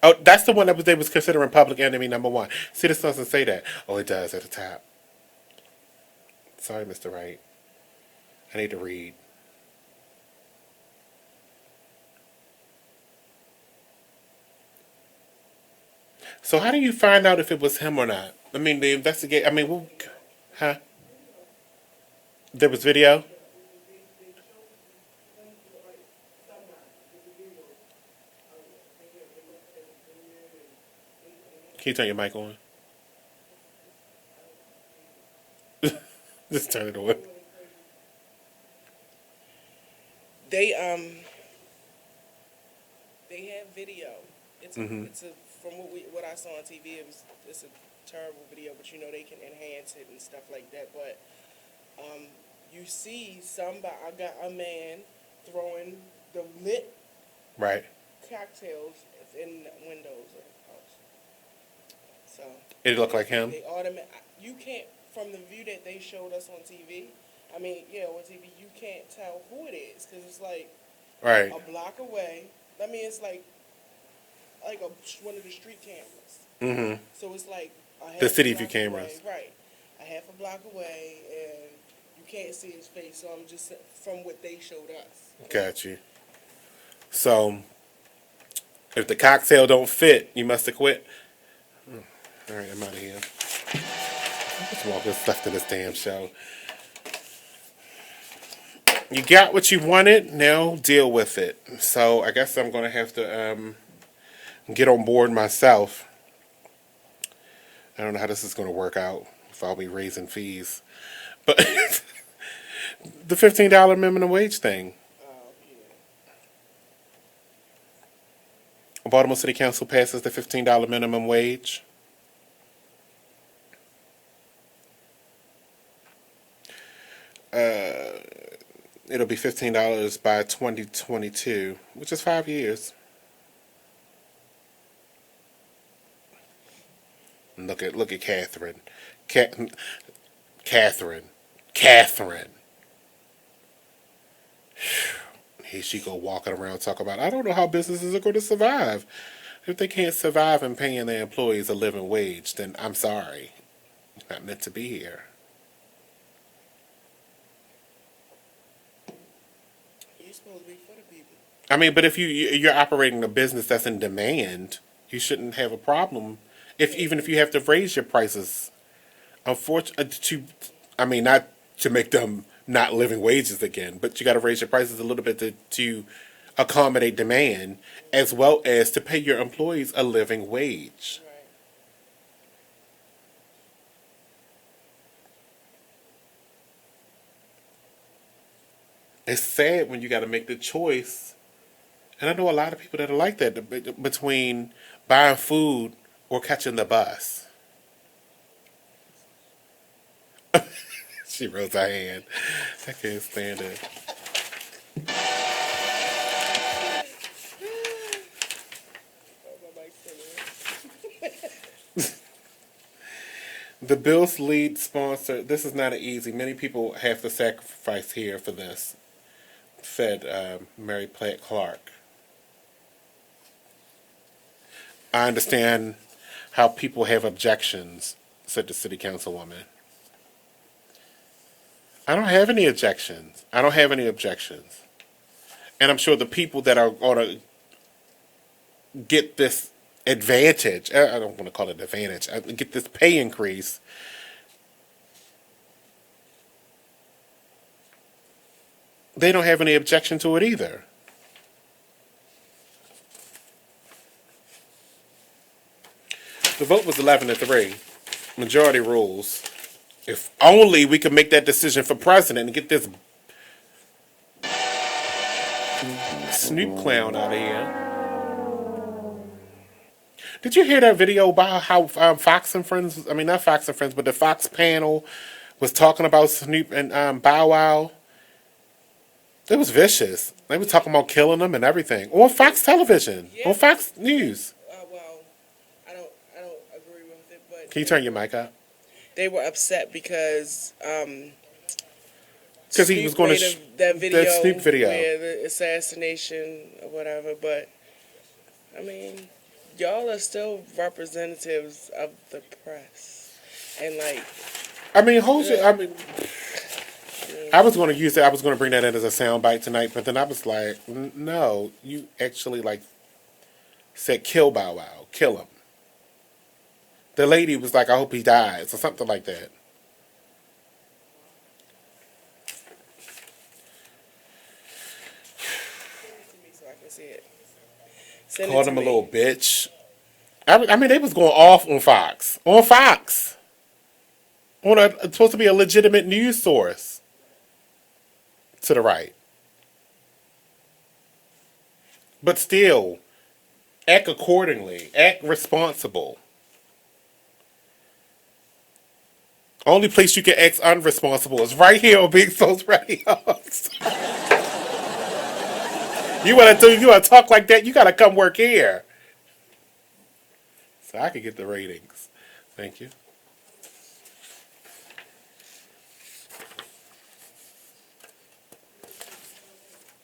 Oh, that's the one that they was considering public enemy #1. See, this doesn't say that. Oh, it does at the top. Sorry, Mr. Wright. I need to read. So how do you find out if it was him or not? I mean, they investigate. I mean, huh? There was video? Can you turn your mic on? Just turn it on.
They have video. It's a from what I saw on TV. It's a terrible video, but you know they can enhance it and stuff like that. But you see I got a man throwing the lit cocktails in windows of the house. So
it looked like him.
You can't, from the view that they showed us on TV. I mean, on TV you can't tell who it is because it's like a block away. I mean, it's like one of the street cameras.
Mm-hmm.
So it's like
the city view cameras,
right? A half a block away, and you can't see his face. So I'm just from what they showed us.
Got you. So if the cocktail don't fit, you must have quit. All right, I'm out of here. What's wrong with stuff to this damn show? You got what you wanted. Now deal with it. So I guess I'm gonna have to get on board myself. I don't know how this is gonna work out if I'll be raising fees, but the $15 minimum wage thing. Baltimore City Council passes the $15 minimum wage. It'll be $15 by 2022, which is 5 years. Look at Catherine. Catherine. Here she go walking around talking about, I don't know how businesses are going to survive. If they can't survive in paying their employees a living wage, then I'm sorry. You're not meant to be here.
You're supposed to be for the people.
I mean, but if you're operating a business that's in demand, you shouldn't have a problem. Even if you have to raise your prices, unfortunately, not to make them not living wages again, but you got to raise your prices a little bit to accommodate demand, as well as to pay your employees a living wage.
Right.
It's sad when you got to make the choice, and I know a lot of people that are like that, between buying food or catching the bus. She rose her hand. I can't stand it. The bill's lead sponsor, this is not easy. Many people have to sacrifice here for this, said Mary Platt Clark. I understand how people have objections, said the city councilwoman. I don't have any objections. I don't have any objections. And I'm sure the people that are going to get this advantage, I don't want to call it advantage, get this pay increase, they don't have any objection to it either. The vote was 11-3. Majority rules. If only we could make that decision for president and get this Snoop clown out of here. Did you hear that video about how Fox and Friends, I mean not Fox and Friends, but the Fox panel was talking about Snoop and Bow Wow? It was vicious. They were talking about killing them and everything. On Fox Television. Yeah. On Fox News.
Well, I don't agree with it, but...
Can you turn your mic up?
They were upset because
he was going to
that video,
that Snoop video,
the assassination or whatever. But I mean, y'all are still representatives of the press, and like,
I mean, I was going to use it. I was going to bring that in as a soundbite tonight, but then I was like, no, you actually like said kill Bow Wow, kill him. The lady was like, I hope he dies, or something like that. Called him a little bitch. I mean, they was going off on Fox. On Fox. It's supposed to be a legitimate news source. To the right. But still, act accordingly. Act responsible. Only place you can act unresponsible is right here on Big Soul's Radio. You want to talk like that, you got to come work here. So I can get the ratings. Thank you.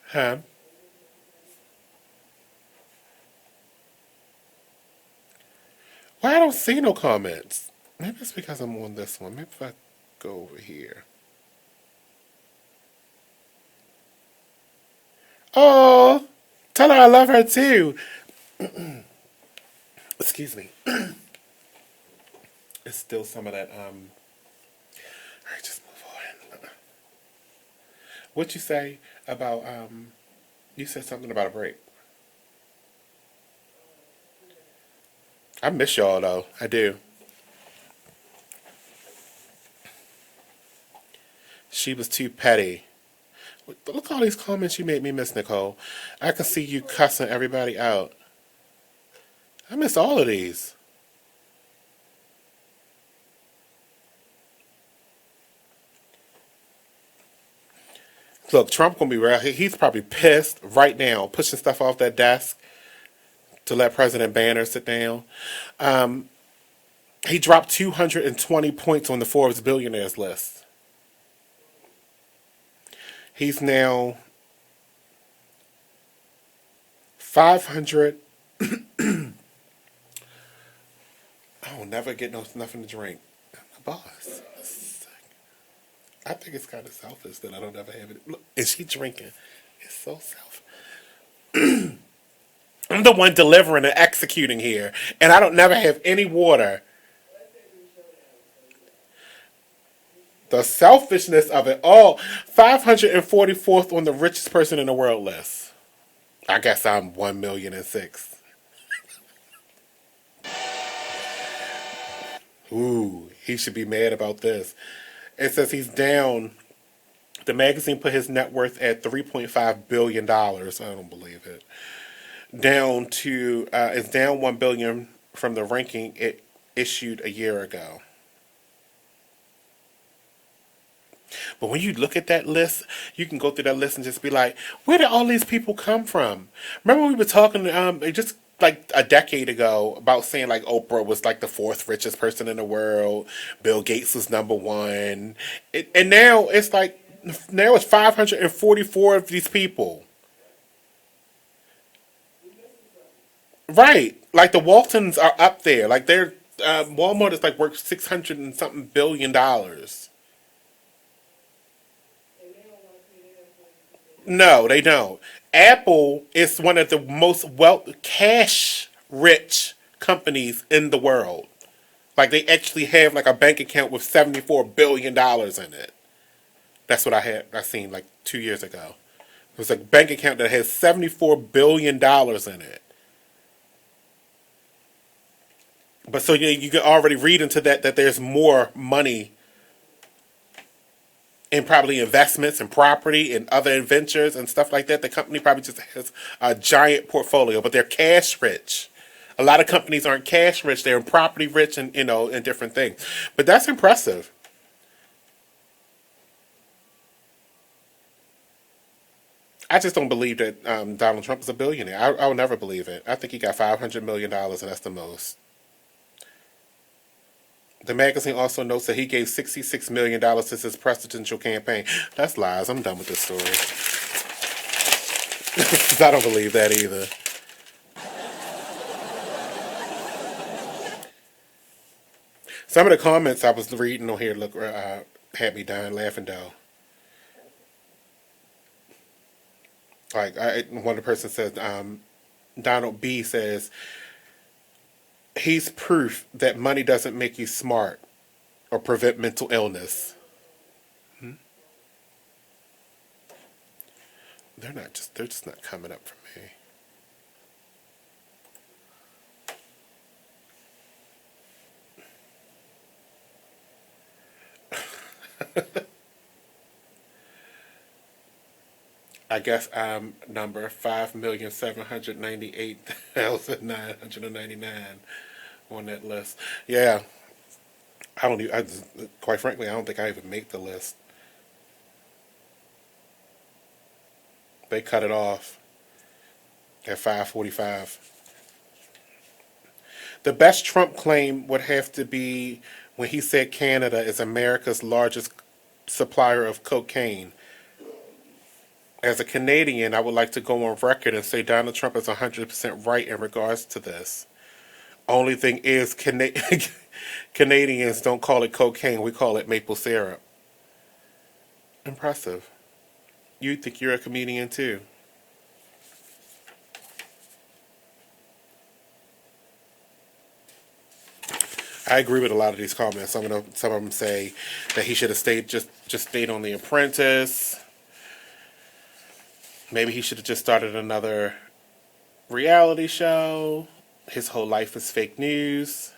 Huh? Why I don't see no comments? Maybe it's because I'm on this one. Maybe if I go over here. Oh, tell her I love her too. Excuse me. It's still some of that, all right, just move on. What you say about, you said something about a break. I miss y'all though, I do. She was too petty. Look at all these comments you made me miss, Nicole. I can see you cussing everybody out. I miss all of these. Look, Trump gonna be real. He's probably pissed right now, pushing stuff off that desk to let President Banner sit down. He dropped 220 points on the Forbes billionaires list. He's now 500. Oh, never get nothing to drink. I'm the boss. I think it's kind of selfish that I don't ever have it. Look, is she drinking? It's so selfish. I'm the one delivering and executing here, and I don't never have any water. The selfishness of it all. 544th on the richest person in the world list. I guess I'm 1,000,006. Ooh, he should be mad about this. It says he's down. The magazine put his net worth at $3.5 billion. I don't believe it. It's down $1 billion from the ranking it issued a year ago. But when you look at that list, you can go through that list and just be like, where did all these people come from? Remember we were talking just like a decade ago about saying like Oprah was like the 4th richest person in the world. Bill Gates was number 1. And now it's 544 of these people. Right. Like the Waltons are up there. Like they're, Walmart is like worth $600 and something billion. No, they don't. Apple is one of the most cash rich companies in the world. Like they actually have like a bank account with $74 billion in it. That's what I seen like 2 years ago. It was a bank account that has $74 billion in it. But so you can already read into that there's more money in probably investments and property and other ventures and stuff like that. The company probably just has a giant portfolio, but they're cash rich. A lot of companies aren't cash rich; they're property rich and and different things. But that's impressive. I just don't believe that Donald Trump is a billionaire. I will never believe it. I think he got $500 million, and that's the most. The magazine also notes that he gave $66 million to his presidential campaign. That's lies. I'm done with this story. I don't believe that either. Some of the comments I was reading on here had me dying laughing though. Like one of the person says, Donald B says, he's proof that money doesn't make you smart or prevent mental illness. They're just not coming up for me. I guess I'm number 5,798,999 on that list. Yeah, I don't even. Quite frankly, I don't think I even make the list. They cut it off at 5:45. The best Trump claim would have to be when he said Canada is America's largest supplier of cocaine. As a Canadian, I would like to go on record and say Donald Trump is 100% right in regards to this. Only thing is, Canadians don't call it cocaine. We call it maple syrup. Impressive. You think you're a comedian too. I agree with a lot of these comments. Some of them say that he should have just stayed on The Apprentice. Maybe he should have just started another reality show. His whole life is fake news.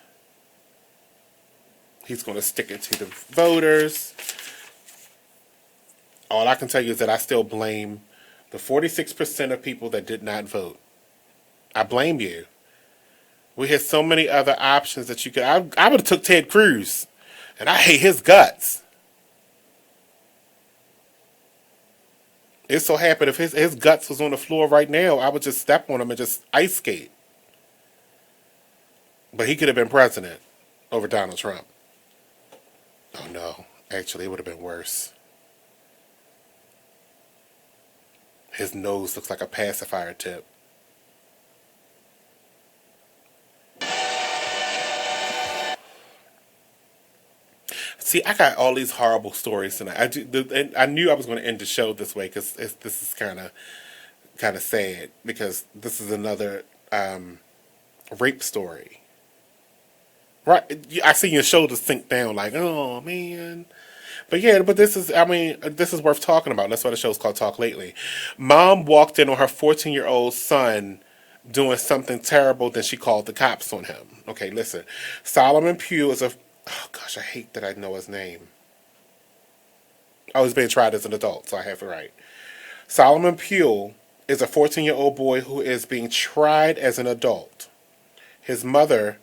He's going to stick it to the voters. All I can tell you is that I still blame the 46% of people that did not vote. I blame you. We had so many other options that you could. I would have took Ted Cruz, and I hate his guts. It so happened if his guts was on the floor right now, I would just step on him and just ice skate. But he could have been president over Donald Trump. Oh no, actually it would have been worse. His nose looks like a pacifier tip. See, I got all these horrible stories tonight. I knew I was going to end the show this way because this is kind of sad because this is another rape story. Right? I see your shoulders sink down like, oh man. But yeah, this is worth talking about. That's why the show's called Talk Lately. Mom walked in on her 14-year-old son doing something terrible, then she called the cops on him. Okay, listen. Solomon Pugh is oh gosh, I hate that I know his name. I was being tried as an adult, so I have it right. Solomon Pugh is a 14-year-old boy who is being tried as an adult. His mother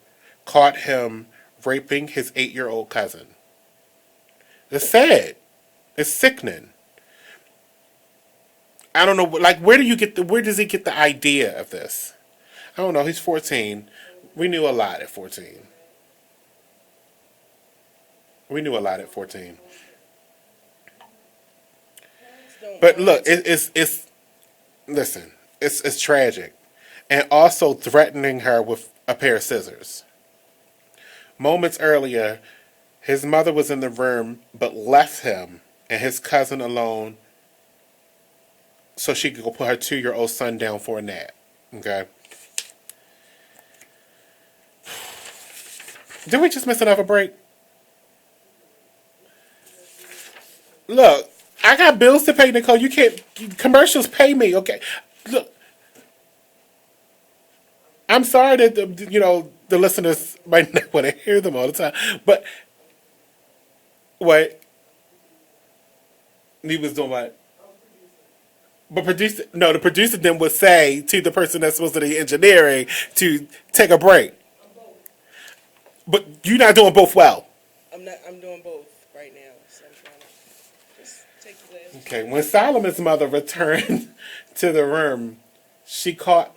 caught him raping his 8-year-old cousin. It's sad. It's sickening. I don't know, like, where does he get the idea of this? I don't know, he's 14. We knew a lot at 14. We knew a lot at 14. But look, it's tragic. And also threatening her with a pair of scissors. Moments earlier, his mother was in the room but left him and his cousin alone so she could go put her 2-year-old son down for a nap. Okay. Did we just miss another break? Look, I got bills to pay, Nicole. You can't, commercials pay me, okay? Look, I'm sorry that, the listeners might not want to hear them all the time, but, what? He was doing what? But the producer then would say to the person that's supposed to be engineering to take a break. But you're not doing both well.
I'm doing both right now. So I'm trying to just take the last.
Okay, when Solomon's mother returned to the room, she caught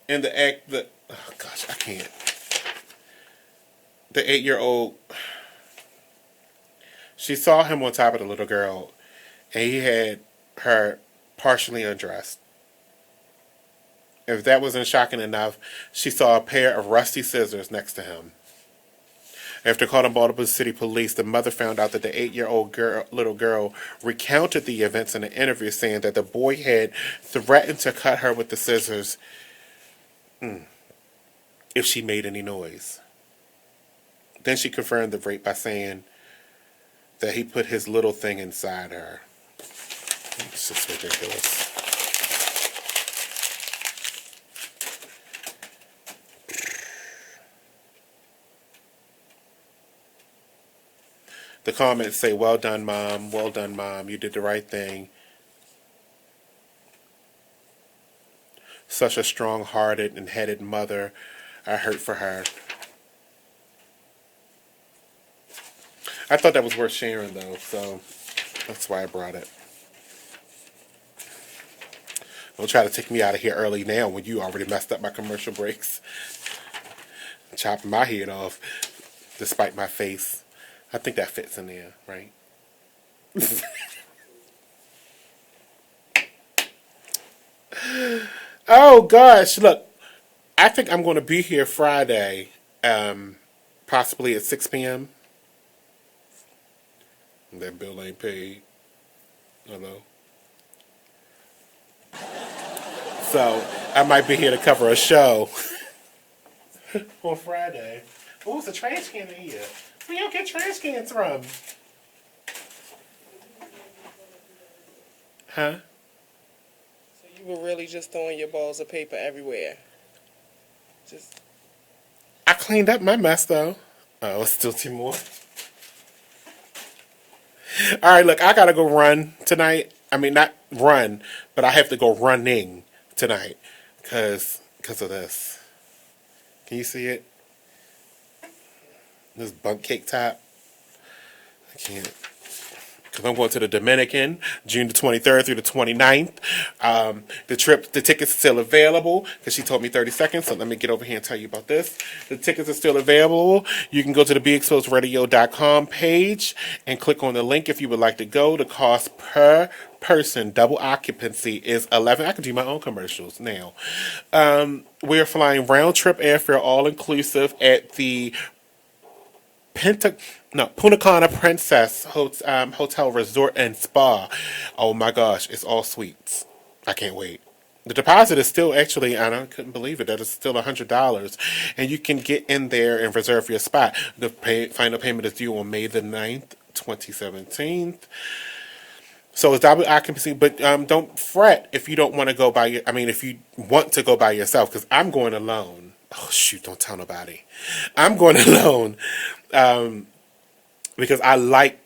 in the act the, oh gosh, I can't. The 8-year-old, she saw him on top of the little girl, and he had her partially undressed. If that wasn't shocking enough, she saw a pair of rusty scissors next to him. After calling Baltimore City Police, the mother found out that the 8-year-old little girl recounted the events in an interview, saying that the boy had threatened to cut her with the scissors if she made any noise. Then she confirmed the rape by saying that he put his little thing inside her. It's just ridiculous. The comments say, well done, Mom. Well done, Mom. You did the right thing. Such a strong-hearted and headed mother. I hurt for her. I thought that was worth sharing, though, so that's why I brought it. Don't try to take me out of here early now when you already messed up my commercial breaks. Chopping my head off despite my face. I think that fits in there, right? Oh, gosh. Look, I think I'm going to be here Friday, possibly at 6 p.m. That bill ain't paid. Hello. So, I might be here to cover a show on Friday. Oh, it's a trash can in here. Where y'all get trash cans from? Huh?
So you were really just throwing your balls of paper everywhere?
I cleaned up my mess, though. Oh, it's still 2 more. All right, look, I gotta go run tonight. I mean, not run, but I have to go running tonight because of this. Can you see it? This bunk cake top. I can't. Because I'm going to the Dominican, June the 23rd through the 29th. The tickets are still available because she told me 30 seconds. So let me get over here and tell you about this. The tickets are still available. You can go to the BeExposedRadio.com page and click on the link if you would like to go. The cost per person, double occupancy, is $11. I can do my own commercials now. We're flying round trip airfare, all inclusive at the Punta Cana Princess Hotel Resort and Spa. Oh my gosh, it's all suites. I can't wait. The deposit is still actually, I couldn't believe it, that is still $100. And you can get in there and reserve your spot. The final payment is due on May the 9th, 2017. So it's double occupancy, but don't fret if you don't want to go if you want to go by yourself, because I'm going alone. Oh, shoot, don't tell nobody. I'm going alone because I like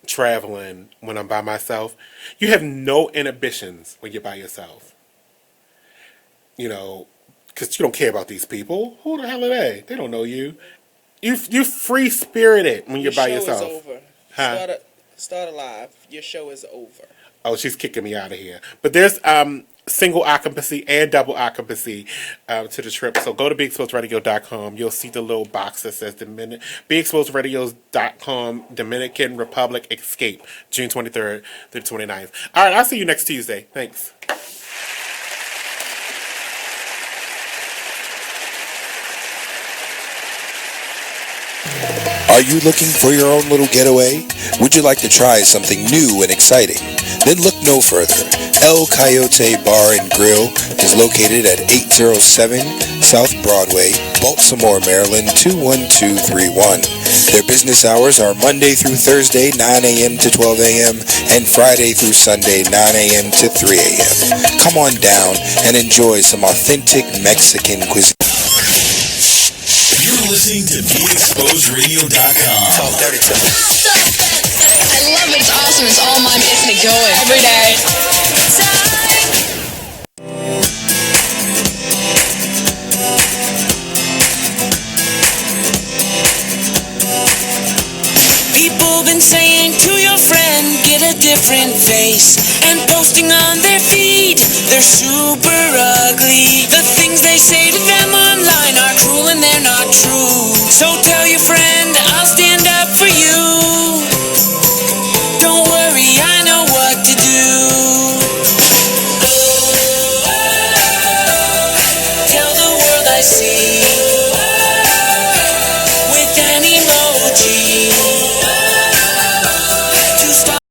traveling when I'm by myself. You have no inhibitions when you're by yourself. You know, because you don't care about these people. Who the hell are they? They don't know you. You're free-spirited when you're by yourself.
Your show is over.
Huh?
Start alive. Your show is over.
Oh, she's kicking me out of here. But there's single occupancy and double occupancy to the trip. So go to BeExposedRadio.com. You'll see the little box that says BeExposedRadio.com Dominican Republic Escape, June 23rd to the 29th. All right, I'll see you next Tuesday. Thanks.
Are you looking for your own little getaway? Would you like to try something new and exciting? Then look no further. El Coyote Bar and Grill is located at 807 South Broadway, Baltimore, Maryland 21231. Their business hours are Monday through Thursday, 9 a.m. to 12 a.m., and Friday through Sunday, 9 a.m. to 3 a.m. Come on down and enjoy some authentic Mexican cuisine.
You're listening to BeExposedRadio.com.
I love it. It's awesome. It's all mine. Gets me going every day.
People been saying to your friend, get a different face, and posting on their feed, they're super ugly. The things they say to them online are cruel and they're not true. So tell